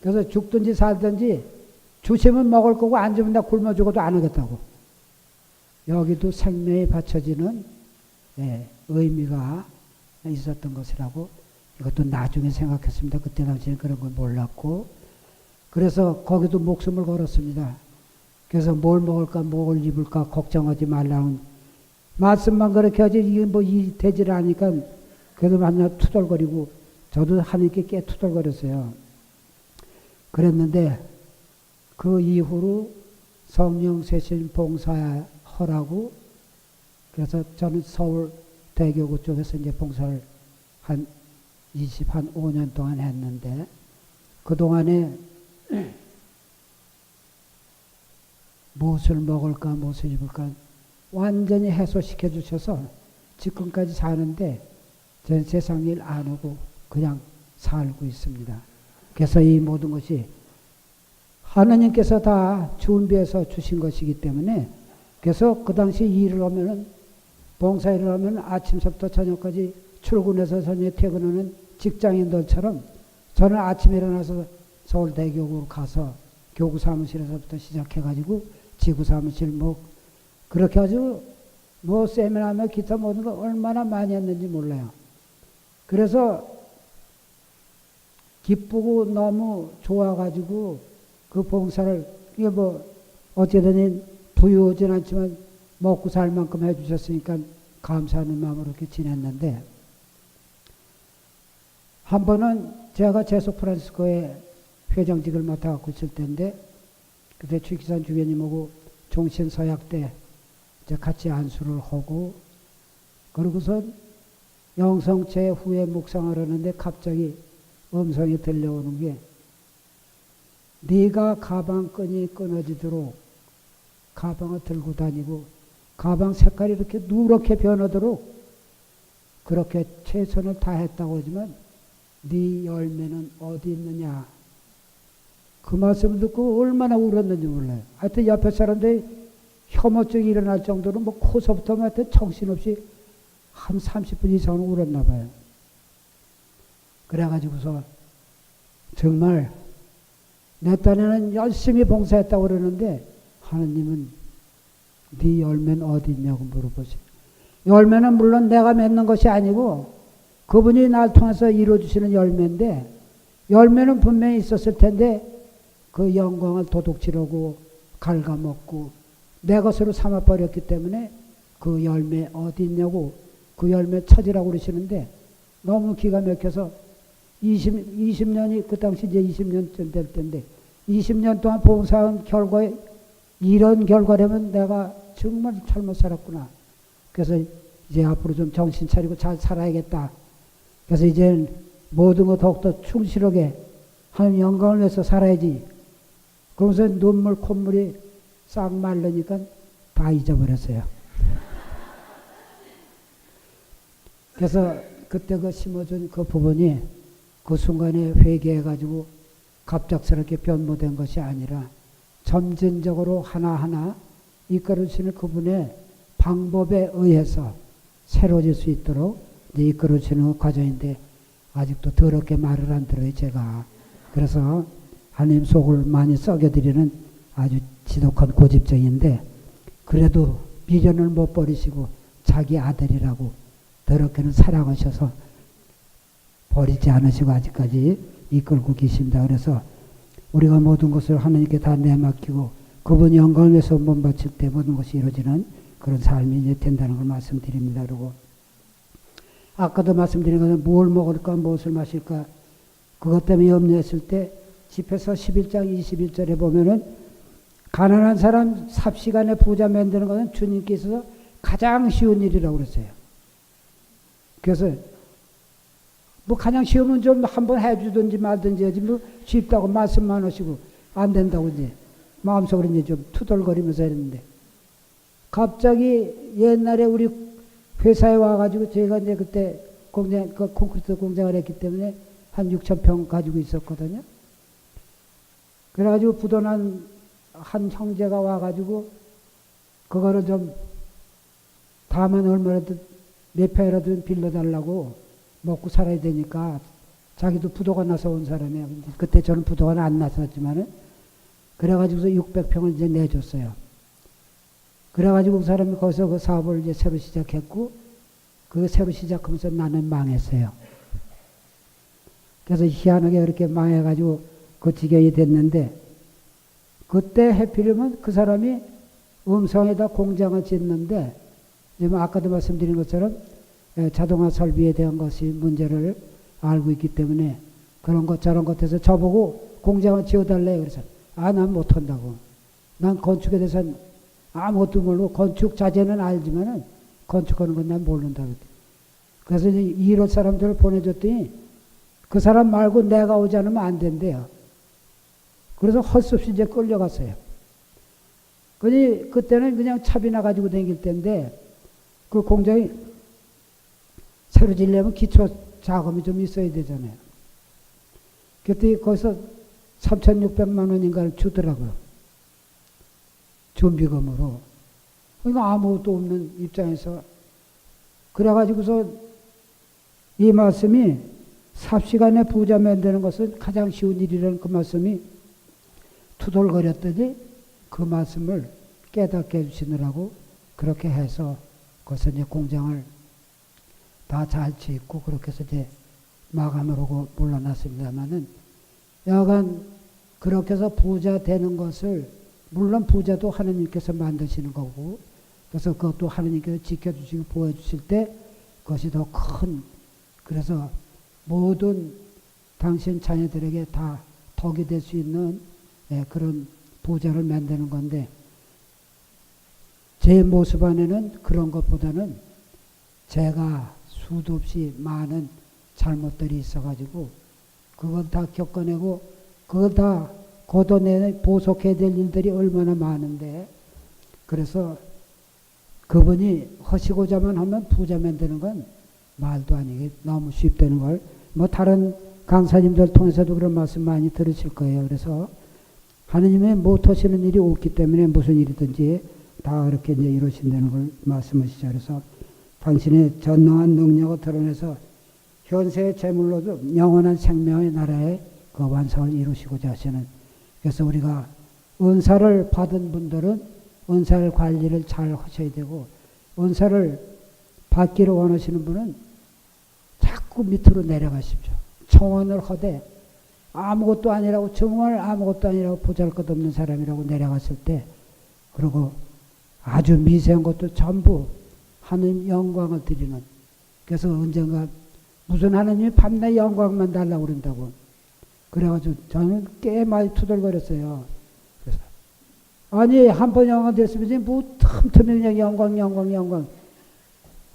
그래서 죽든지 살든지 주시면 먹을 거고 안 주면 나 굶어 죽어도 안 하겠다고. 여기도 생명이 바쳐지는 의미가 있었던 것이라고 이것도 나중에 생각했습니다. 그때 당시에는 그런 걸 몰랐고 그래서 거기도 목숨을 걸었습니다. 그래서 뭘 먹을까 뭘 입을까 걱정하지 말라는 말씀만 그렇게 하지 이게 뭐 이 되질 않으니까 그래도 만날 투덜거리고 저도 하나님께 꽤 투덜거렸어요. 그랬는데 그 이후로 성령 세신 봉사하라고 그래서 저는 서울 대교구 쪽에서 이제 봉사를 한 5년 동안 했는데 그동안에 무엇을 먹을까 무엇을 입을까 완전히 해소시켜 주셔서 지금까지 사는데 전 세상 일 안 하고 그냥 살고 있습니다. 그래서 이 모든 것이 하나님께서 다 준비해서 주신 것이기 때문에 그래서 그 당시 일을 하면은 봉사일을 하면 아침부터 저녁까지 출근해서 저녁에 퇴근하는 직장인들처럼 저는 아침에 일어나서 서울대교구로 가서 교구 사무실에서부터 시작해가지고 지구 사무실 뭐 그렇게 아주 뭐 세미나며 기타 모든 거 얼마나 많이 했는지 몰라요. 그래서 기쁘고 너무 좋아가지고 그 봉사를 이게 뭐 어쨌든 부유하진 않지만 먹고 살 만큼 해주셨으니까 감사하는 마음으로 이렇게 지냈는데 한 번은 제가 제속 프란시스코에 회장직을 맡아갖고 있을 때인데 그때 최기산 주교님하고 종신서약 때 이제 같이 안수를 하고 그러고서 영성체 후에 묵상을 하는데 갑자기 음성이 들려오는 게 네가 가방끈이 끊어지도록 가방을 들고 다니고 가방 색깔이 이렇게 누렇게 변하도록 그렇게 최선을 다했다고 하지만 네 열매는 어디 있느냐 그 말씀을 듣고 얼마나 울었는지 몰라요. 하여튼 옆에 사람들이 혐오증이 일어날 정도로 뭐 코서부터 하여튼 정신없이 한 30분 이상은 울었나 봐요. 그래가지고서 정말 내 딴에는 열심히 봉사했다고 그러는데 하나님은 네 열매는 어디 있냐고 물어보세요. 열매는 물론 내가 맺는 것이 아니고 그분이 날 통해서 이루어주시는 열매인데 열매는 분명히 있었을 텐데 그 영광을 도둑질하고 갉아먹고 내 것으로 삼아버렸기 때문에 그 열매 어디 있냐고 그 열매 찾으라고 그러시는데 너무 기가 막혀서 20년이 그 당시 이제 20년쯤 될 텐데 20년 동안 봉사한 결과에 이런 결과라면 내가 정말 잘못 살았구나. 그래서 이제 앞으로 좀 정신 차리고 잘 살아야겠다. 그래서 이제 모든 거 더욱더 충실하게 하나님 영광을 위해서 살아야지. 그러면서 눈물 콧물이 싹 마르니까 다 잊어버렸어요. 그래서 그때 그 심어준 그 부분이 그 순간에 회개해가지고 갑작스럽게 변모된 것이 아니라 점진적으로 하나하나 이끌어주시는 그분의 방법에 의해서 새로워질 수 있도록 이제 이끌어주시는 과정인데 아직도 더럽게 말을 안 들어요, 제가. 그래서 하나님 속을 많이 썩여드리는 아주 지독한 고집쟁인데 그래도 미련을 못 버리시고 자기 아들이라고 더럽게는 사랑하셔서 버리지 않으시고 아직까지 이끌고 계십니다. 그래서 우리가 모든 것을 하나님께 다 내맡기고 그분 영광을 위해서 몸바칠 때 모든 것이 이루어지는 그런 삶이 이제 된다는 걸 말씀드립니다. 그리고 아까도 말씀드린 것은 뭘 먹을까 무엇을 마실까 그것 때문에 염려했을 때 집에서 11장 21절에 보면은 가난한 사람 삽시간에 부자 만드는 것은 주님께서 가장 쉬운 일이라고 그랬어요. 그래서 뭐 가장 쉬우면 좀 한번 해주든지 말든지 하지 뭐 쉽다고 말씀만 하시고 안 된다고 이제 마음속으로 이제 좀 투덜거리면서 했는데 갑자기 옛날에 우리 회사에 와가지고 저희가 이제 그때 콘크리트 공장을 했기 때문에 한 6,000평 가지고 있었거든요. 그래가지고 부도난 한 형제가 와가지고 그거를 좀 다만 얼마라도 몇 평이라도 빌려달라고 먹고 살아야 되니까 자기도 부도가 나서 온 사람이에요. 그때 저는 부도가 안 났었지만은 그래가지고서 600평을 이제 내줬어요. 그래가지고 그 사람이 거기서 그 사업을 이제 새로 시작했고, 그 새로 시작하면서 나는 망했어요. 그래서 희한하게 그렇게 망해가지고 그 지경이 됐는데, 그때 해필이면 그 사람이 음성에다 공장을 짓는데, 지금 아까도 말씀드린 것처럼 자동화 설비에 대한 것이 문제를 알고 있기 때문에 그런 것 저런 것 해서 저보고 공장을 지어달래. 그래서 난 못한다고. 난 건축에 대해서는 아무것도 모르고 건축 자재는 알지만은 건축하는 건 난 모른다고. 그래서 이제 이런 사람들을 보내줬더니 그 사람 말고 내가 오지 않으면 안 된대요. 그래서 헐 수 없이 이제 끌려갔어요. 그때는 그냥 차비나 가지고 다닐 때인데, 그 공장이 새로 지려면 기초 자금이 좀 있어야 되잖아요. 그때 거기서 3,600만 원인가를 주더라고요. 준비금으로. 그러니까 아무것도 없는 입장에서. 그래가지고서 이 말씀이 삽시간에 부자 만드는 것은 가장 쉬운 일이라는 그 말씀이 투덜거렸더니 그 말씀을 깨닫게 해주시느라고 그렇게 해서 거기서 이제 공장을 다 잘 짓고 그렇게 해서 이제 마감을 하고 물러났습니다만은, 여하간 그렇게 해서 부자 되는 것을, 물론 부자도 하나님께서 만드시는 거고, 그래서 그것도 하나님께서 지켜주시고 보여주실 때 그것이 더 큰, 그래서 모든 당신 자녀들에게 다 덕이 될 수 있는 그런 부자를 만드는 건데, 제 모습 안에는 그런 것보다는 제가 수도 없이 많은 잘못들이 있어가지고 그걸 다 겪어내고 그걸 다 걷어내 보속해야 될 일들이 얼마나 많은데, 그래서 그분이 하시고자만 하면 부자 만드는 건 말도 아니게 너무 쉽다는 걸 뭐 다른 강사님들 통해서도 그런 말씀 많이 들으실 거예요. 그래서 하느님의 못하시는 일이 없기 때문에 무슨 일이든지 다 그렇게 이제 이루신다는 걸 말씀하시죠. 그래서 당신의 전능한 능력을 드러내서 현세의 재물로도 영원한 생명의 나라의 그 완성을 이루시고자 하시는, 그래서 우리가 은사를 받은 분들은 은사를 관리를 잘 하셔야 되고, 은사를 받기를 원하시는 분은 자꾸 밑으로 내려가십시오. 청원을 하되 아무것도 아니라고, 정말 아무것도 아니라고 보잘것없는 사람이라고 내려갔을 때, 그리고 아주 미세한 것도 전부 하느님 영광을 드리는, 그래서 언젠가 무슨 하느님이 밤낮 영광만 달라고 그런다고. 그래가지고 저는 꽤 많이 투덜거렸어요. 그래서 아니 한번 영광 됐으면 뭐 틈틈이 그냥 영광.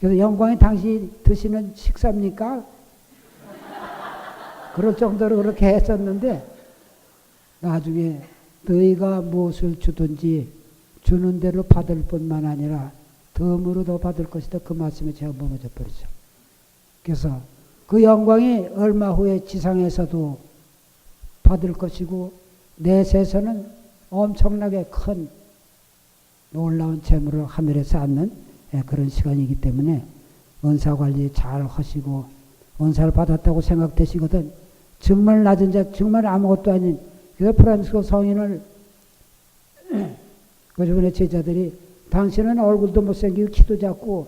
그래서 영광이 당신이 드시는 식사입니까? 그럴 정도로 그렇게 했었는데, 나중에 너희가 무엇을 주든지 주는 대로 받을 뿐만 아니라 덤으로 더 받을 것이다. 그 말씀에 제가 멈춰 버리죠. 그래서 그 영광이 얼마 후에 지상에서도 받을 것이고, 내세에서는 엄청나게 큰 놀라운 재물을 하늘에서 얻는 그런 시간이기 때문에 은사 관리 잘 하시고, 은사를 받았다고 생각되시거든 정말 낮은 자, 정말 아무것도 아닌, 그래서 프란시스코 성인을 그 주변의 제자들이 당신은 얼굴도 못생기고 키도 작고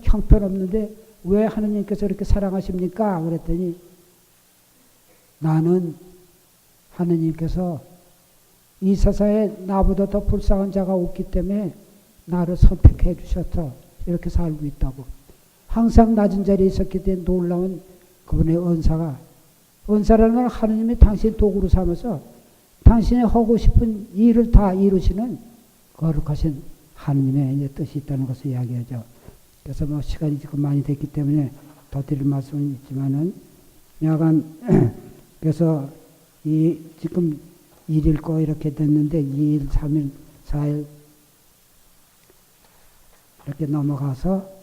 형편없는데 왜 하느님께서 이렇게 사랑하십니까? 그랬더니 나는 하느님께서 이 세상에 나보다 더 불쌍한 자가 없기 때문에 나를 선택해 주셔서 이렇게 살고 있다고. 항상 낮은 자리에 있었기 때문에 놀라운 그분의 은사라는 건 하느님이 당신 도구로 삼아서 당신이 하고 싶은 일을 다 이루시는 거룩하신 하느님의 이제 뜻이 있다는 것을 이야기하죠. 그래서 뭐 시간이 지금 많이 됐기 때문에 더 드릴 말씀은 있지만은, 약간 그래서 이 지금 1일 거 이렇게 됐는데 2일, 3일, 4일 이렇게 넘어가서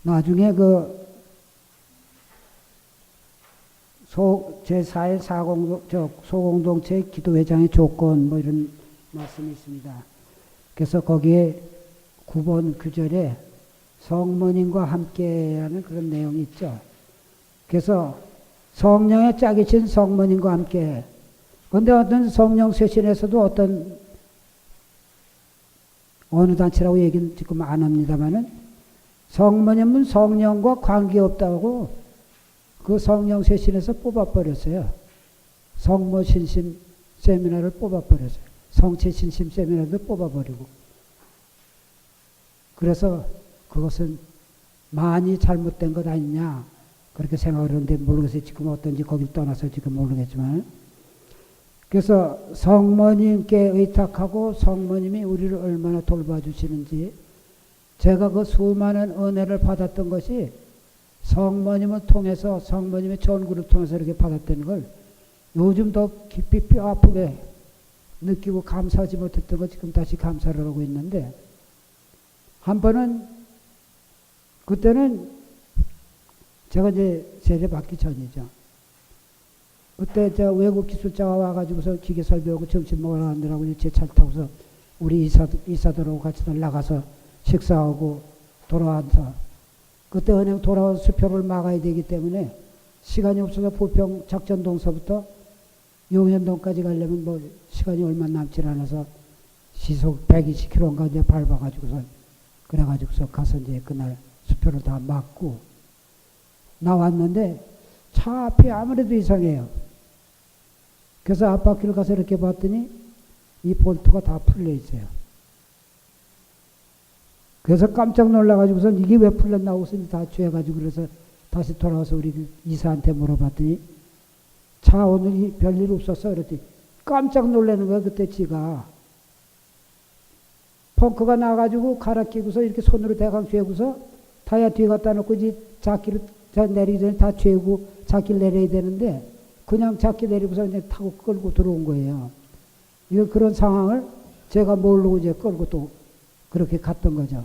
나중에 제4의 소공동체 기도회장의 조건 뭐 이런 말씀이 있습니다. 그래서 거기에 9번 규절에 성모님과 함께라는 그런 내용이 있죠. 그래서 성령의 짝이신 성모님과 함께. 그런데 어떤 성령 쇄신에서도 어느 단체라고 얘기는 지금 안 합니다만은 성모님은 성령과 관계없다고 그 성령 쇄신에서 뽑아버렸어요. 성모신심 세미나를 뽑아버렸어요. 성체신심 세미나도 뽑아버리고. 그래서 그것은 많이 잘못된 것 아니냐 그렇게 생각을 하는데 모르겠어요. 지금 어떤지 거길 떠나서 지금 모르겠지만. 그래서 성모님께 의탁하고 성모님이 우리를 얼마나 돌봐주시는지 제가 그 수많은 은혜를 받았던 것이 성모님을 통해서 성모님의 전구를 통해서 이렇게 받았다는 걸 요즘 더 깊이 뼈 아프게 느끼고 감사하지 못했던 거 지금 다시 감사를 하고 있는데 한 번은 그때는 제가 이제 세례 받기 전이죠. 그때 저 외국 기술자가 와가지고서 기계 설비하고 점심 먹으러 가느라고 제 차를 타고서 우리 이사들하고 같이 나가서 식사하고 돌아와서 그때 은행 돌아온 수표를 막아야 되기 때문에 시간이 없어서 부평 작전동서부터 용현동까지 가려면 뭐 시간이 얼마 남지 않아서 시속 120km인가 이제 밟아가지고서 그래가지고서 가서 이제 그날 수표를 다 막고 나왔는데 차 앞이 아무래도 이상해요. 그래서 앞바퀴를 가서 이렇게 봤더니 이 볼트가 다 풀려 있어요. 그래서 깜짝 놀라가지고서 이게 왜 풀렸나 하고서 다 죄가지고 그래서 다시 돌아와서 우리 이사한테 물어봤더니 차 오늘 별일 없었어? 그랬더니 깜짝 놀라는 거야. 그때 지가 펑크가 나가지고 갈아 끼고서 이렇게 손으로 대강 죄고서 타이어 뒤에 갖다 놓고 이제 자키를 내리기 전에 다 죄고 자키를 내려야 되는데 그냥 자키 내리고서 이제 타고 끌고 들어온 거예요. 이거 그런 상황을 제가 모르고 이제 끌고 또 그렇게 갔던 거죠.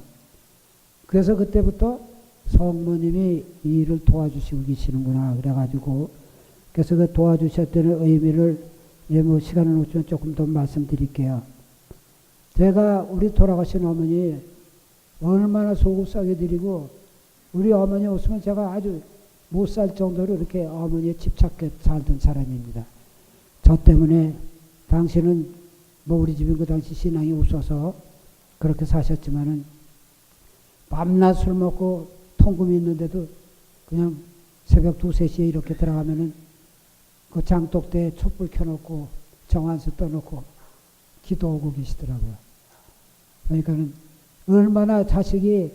그래서 그때부터 성모님이 이 일을 도와주시고 계시는구나 그래가지고 그래서 그 도와주셨다는 의미를 이제 뭐 시간을 놓치면 조금 더 말씀드릴게요. 제가 우리 돌아가신 어머니 얼마나 속을 싸게 드리고 우리 어머니 없으면 제가 아주 못 살 정도로 이렇게 어머니에 집착해 살던 사람입니다. 저 때문에 당신은 뭐 우리 집은 그 당시 신앙이 없어서 그렇게 사셨지만은 밤낮 술 먹고 통금이 있는데도 그냥 새벽 2, 3시에 이렇게 들어가면은 그 장독대에 촛불 켜놓고 정한수 떠놓고 기도하고 계시더라고요. 그러니까는 얼마나 자식이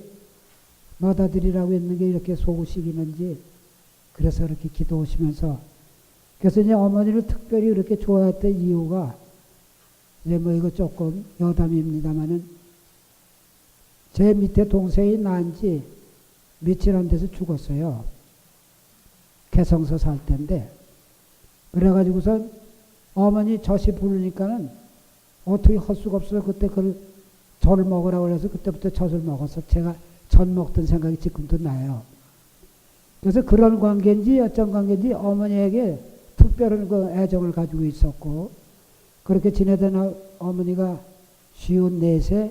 받아들이라고 했는 게 이렇게 속으시기는지 그래서 이렇게 기도하시면서 그래서 이제 어머니를 특별히 그렇게 좋아했던 이유가 이제 뭐 이거 조금 여담입니다만은 제 밑에 동생이 난 지 며칠 안 돼서 죽었어요. 개성서 살 때인데 그래가지고선 어머니 젖이 부르니까는 어떻게 할 수가 없어서 그때 그걸 젖을 먹으라고 그래서 그때부터 젖을 먹어서 제가 젖 먹던 생각이 지금도 나요. 그래서 그런 관계인지 어떤 관계인지 어머니에게 특별한 그 애정을 가지고 있었고 그렇게 지내던 어머니가 54세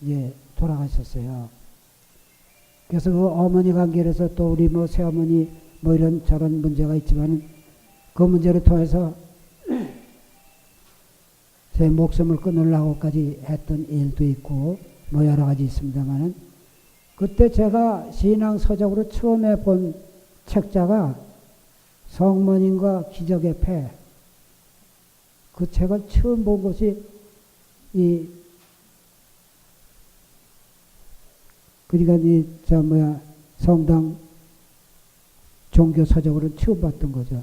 이제 돌아가셨어요. 그래서 그 어머니 관계에서 또 우리 뭐 새어머니 뭐 이런 저런 문제가 있지만 그 문제를 통해서 제 목숨을 끊으려고까지 했던 일도 있고 뭐 여러 가지 있습니다만은 그때 제가 신앙 서적으로 처음에 본 책자가 성모님과 기적의 패 그 책을 처음 본 것이 그러니까 성당 종교 서적으로 처음 봤던 거죠.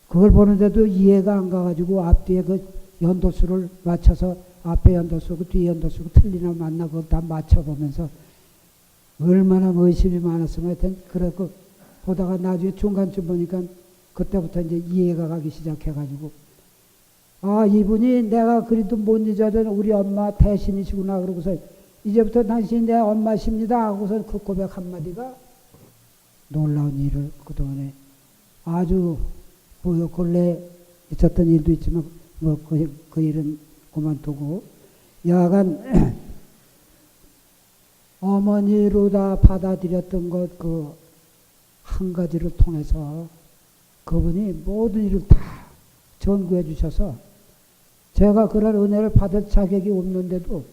그걸 보는데도 이해가 안 가가지고 앞뒤에 그 연도수를 맞춰서 앞에 연도수고 뒤에 연도수고 틀리나 맞나 그걸 다 맞춰보면서 얼마나 의심이 많았으면 하여튼 그래서 보다가 나중에 중간쯤 보니까 그때부터 이제 이해가 가기 시작해가지고 아 이분이 내가 그래도 못 잊어던 우리 엄마 대신이시구나 그러고서 이제부터 당신이 내 엄마십니다 하고서 그 고백 한마디가 놀라운 일을 그동안에 아주 뭐 근래 있었던 일도 있지만 뭐 그 일은 그만두고 여하간 어머니로 다 받아들였던 것 그 한 가지를 통해서 그분이 모든 일을 다 전구해 주셔서 제가 그런 은혜를 받을 자격이 없는데도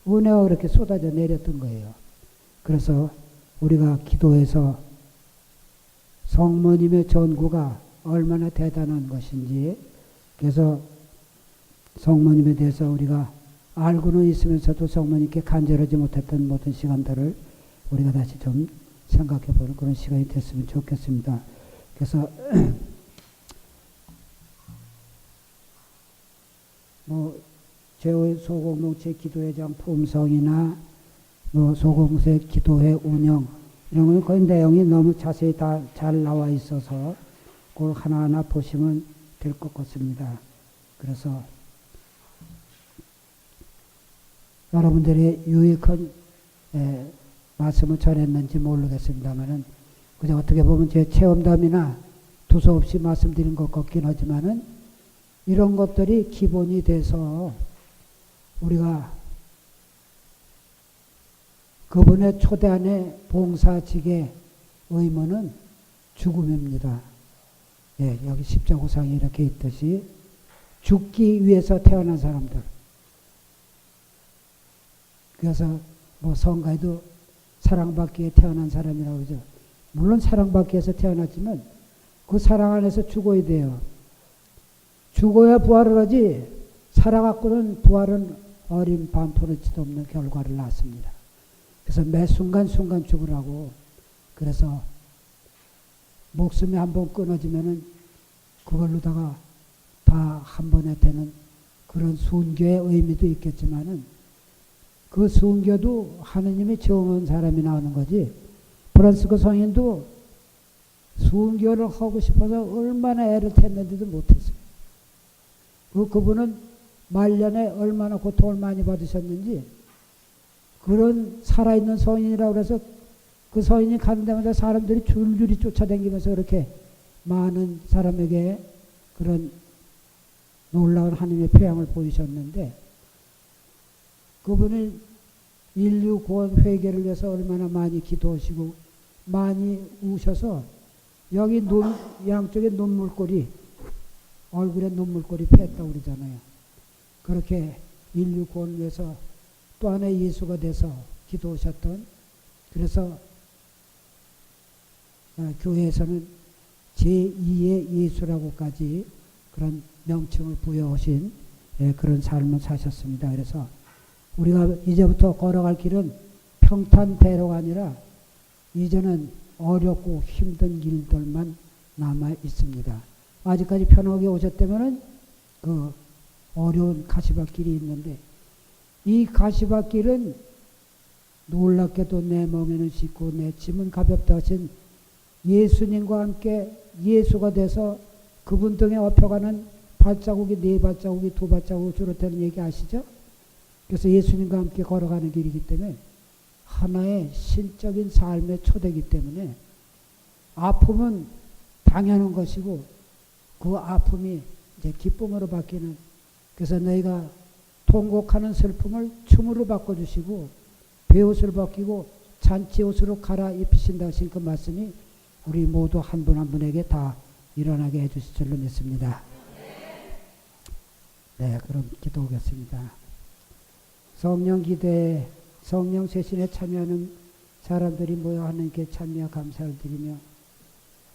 은혜가 그렇게 쏟아져 내렸던 거예요. 그래서 우리가 기도해서 성모님의 전구가 얼마나 대단한 것인지, 그래서 성모님에 대해서 우리가 알고는 있으면서도 성모님께 간절하지 못했던 모든 시간들을 우리가 다시 좀 생각해 보는 그런 시간이 됐으면 좋겠습니다. 그래서 뭐 제5소공동체 기도회장 품성이나 뭐 소공동체 기도회 운영 이런 거는 거의 내용이 너무 자세히 다 잘 나와 있어서 그걸 하나하나 보시면 될 것 같습니다. 그래서 여러분들의 유익한 말씀을 전했는지 모르겠습니다만은 그저 어떻게 보면 제 체험담이나 두서없이 말씀드린 것 같긴 하지만은 이런 것들이 기본이 돼서 우리가 그분의 초대 안에 봉사직의 의무는 죽음입니다. 예, 여기 십자구상에 이렇게 있듯이 죽기 위해서 태어난 사람들. 그래서 뭐 성가에도 사랑받기 위해 태어난 사람이라고 그러죠. 물론 사랑받기 위해서 태어났지만 그 사랑 안에서 죽어야 돼요. 죽어야 부활을 하지 살아갖고는 부활은 어린 반토르치도 없는 결과를 낳습니다. 그래서 매 순간순간 죽으라고. 그래서 목숨이 한번 끊어지면은 그걸로다가 다 한 번에 되는 그런 순교의 의미도 있겠지만은 그 순교도 하느님이 정한 사람이 나오는 거지. 프란시스코 성인도 순교를 하고 싶어서 얼마나 애를 텄는데도 못했어요. 그분은 말년에 얼마나 고통을 많이 받으셨는지 그런 살아있는 성인이라고 해서 그 성인이 가는 데마다 사람들이 줄줄이 쫓아다니면서 그렇게 많은 사람에게 그런 놀라운 하나님의 표양을 보이셨는데 그분은 인류 구원 회개를 위해서 얼마나 많이 기도하시고 많이 우셔서 여기 양쪽에 눈물골이 얼굴에 눈물골이 피었다고 그러잖아요. 그렇게 인류 구원을 위해서 또 하나의 예수가 돼서 기도하셨던, 그래서 교회에서는 제2의 예수라고까지 그런 명칭을 부여하신 그런 삶을 사셨습니다. 그래서 우리가 이제부터 걸어갈 길은 평탄대로가 아니라 이제는 어렵고 힘든 길들만 남아 있습니다. 아직까지 편하게 오셨다면은 그 어려운 가시밭길이 있는데 이 가시밭길은 놀랍게도 내 몸에는 싣고 내 짐은 가볍다 하신 예수님과 함께 예수가 돼서 그분 등에 업혀가는 발자국이 4발자국이 2발자국으로 줄어드는 얘기 아시죠? 그래서 예수님과 함께 걸어가는 길이기 때문에 하나의 신적인 삶의 초대이기 때문에 아픔은 당연한 것이고 그 아픔이 이제 기쁨으로 바뀌는, 그래서 너희가 통곡하는 슬픔을 춤으로 바꿔주시고 베옷을 벗기고 잔치옷으로 갈아입히신다 하신 그 말씀이 우리 모두 한 분 한 분에게 다 일어나게 해주실 줄로 믿습니다. 네, 그럼 기도하겠습니다. 성령 기도에 성령 세신에 참여하는 사람들이 모여 하나님께 찬미와 감사를 드리며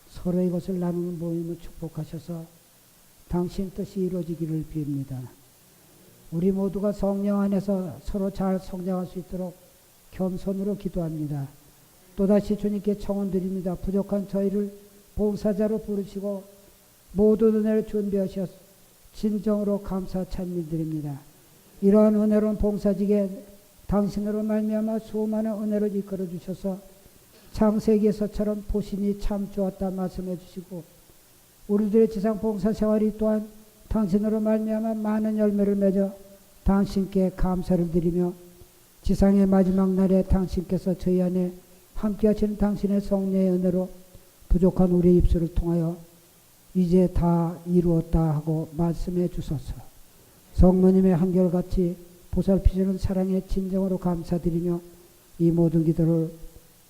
서로의 것을 나누는 모임을 축복하셔서 당신 뜻이 이루어지기를 빕니다. 우리 모두가 성령 안에서 서로 잘 성장할 수 있도록 겸손으로 기도합니다. 또다시 주님께 청원드립니다. 부족한 저희를 봉사자로 부르시고 모든 은혜를 준비하셔서 진정으로 감사 찬미드립니다. 이러한 은혜로운 봉사직에 당신으로 말미암아 수많은 은혜를 이끌어 주셔서 창세기에서처럼 보시니 참 좋았다 말씀해 주시고 우리들의 지상 봉사 생활이 또한 당신으로 말미암아 많은 열매를 맺어 당신께 감사를 드리며 지상의 마지막 날에 당신께서 저희 안에 함께 하시는 당신의 성령의 은혜로 부족한 우리의 입술을 통하여 이제 다 이루었다 하고 말씀해 주소서. 성모님의 한결같이 보살피시는 사랑의 진정으로 감사드리며 이 모든 기도를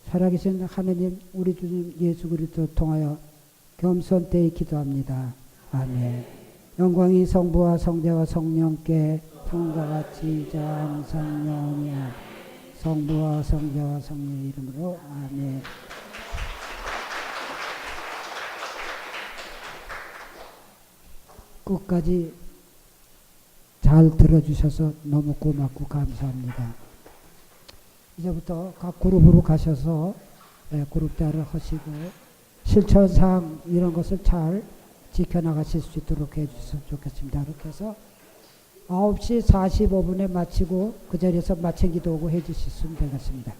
살아계신 하느님 우리 주님 예수 그리스도 통하여 겸손되이 기도합니다. 아멘. 영광이 성부와 성자와 성령께 성과 같이 이제 항상 영원히 성부와 성자와 성령의 이름으로 아멘. 끝까지 잘 들어주셔서 너무 고맙고 감사합니다. 이제부터 각 그룹으로 가셔서 그룹 대화를 하시고 실천사항 이런 것을 잘 지켜나가실 수 있도록 해주셨으면 좋겠습니다. 이렇게 해서 9시 45분에 마치고 그 자리에서 마친 기도하고 해주셨으면 되겠습니다.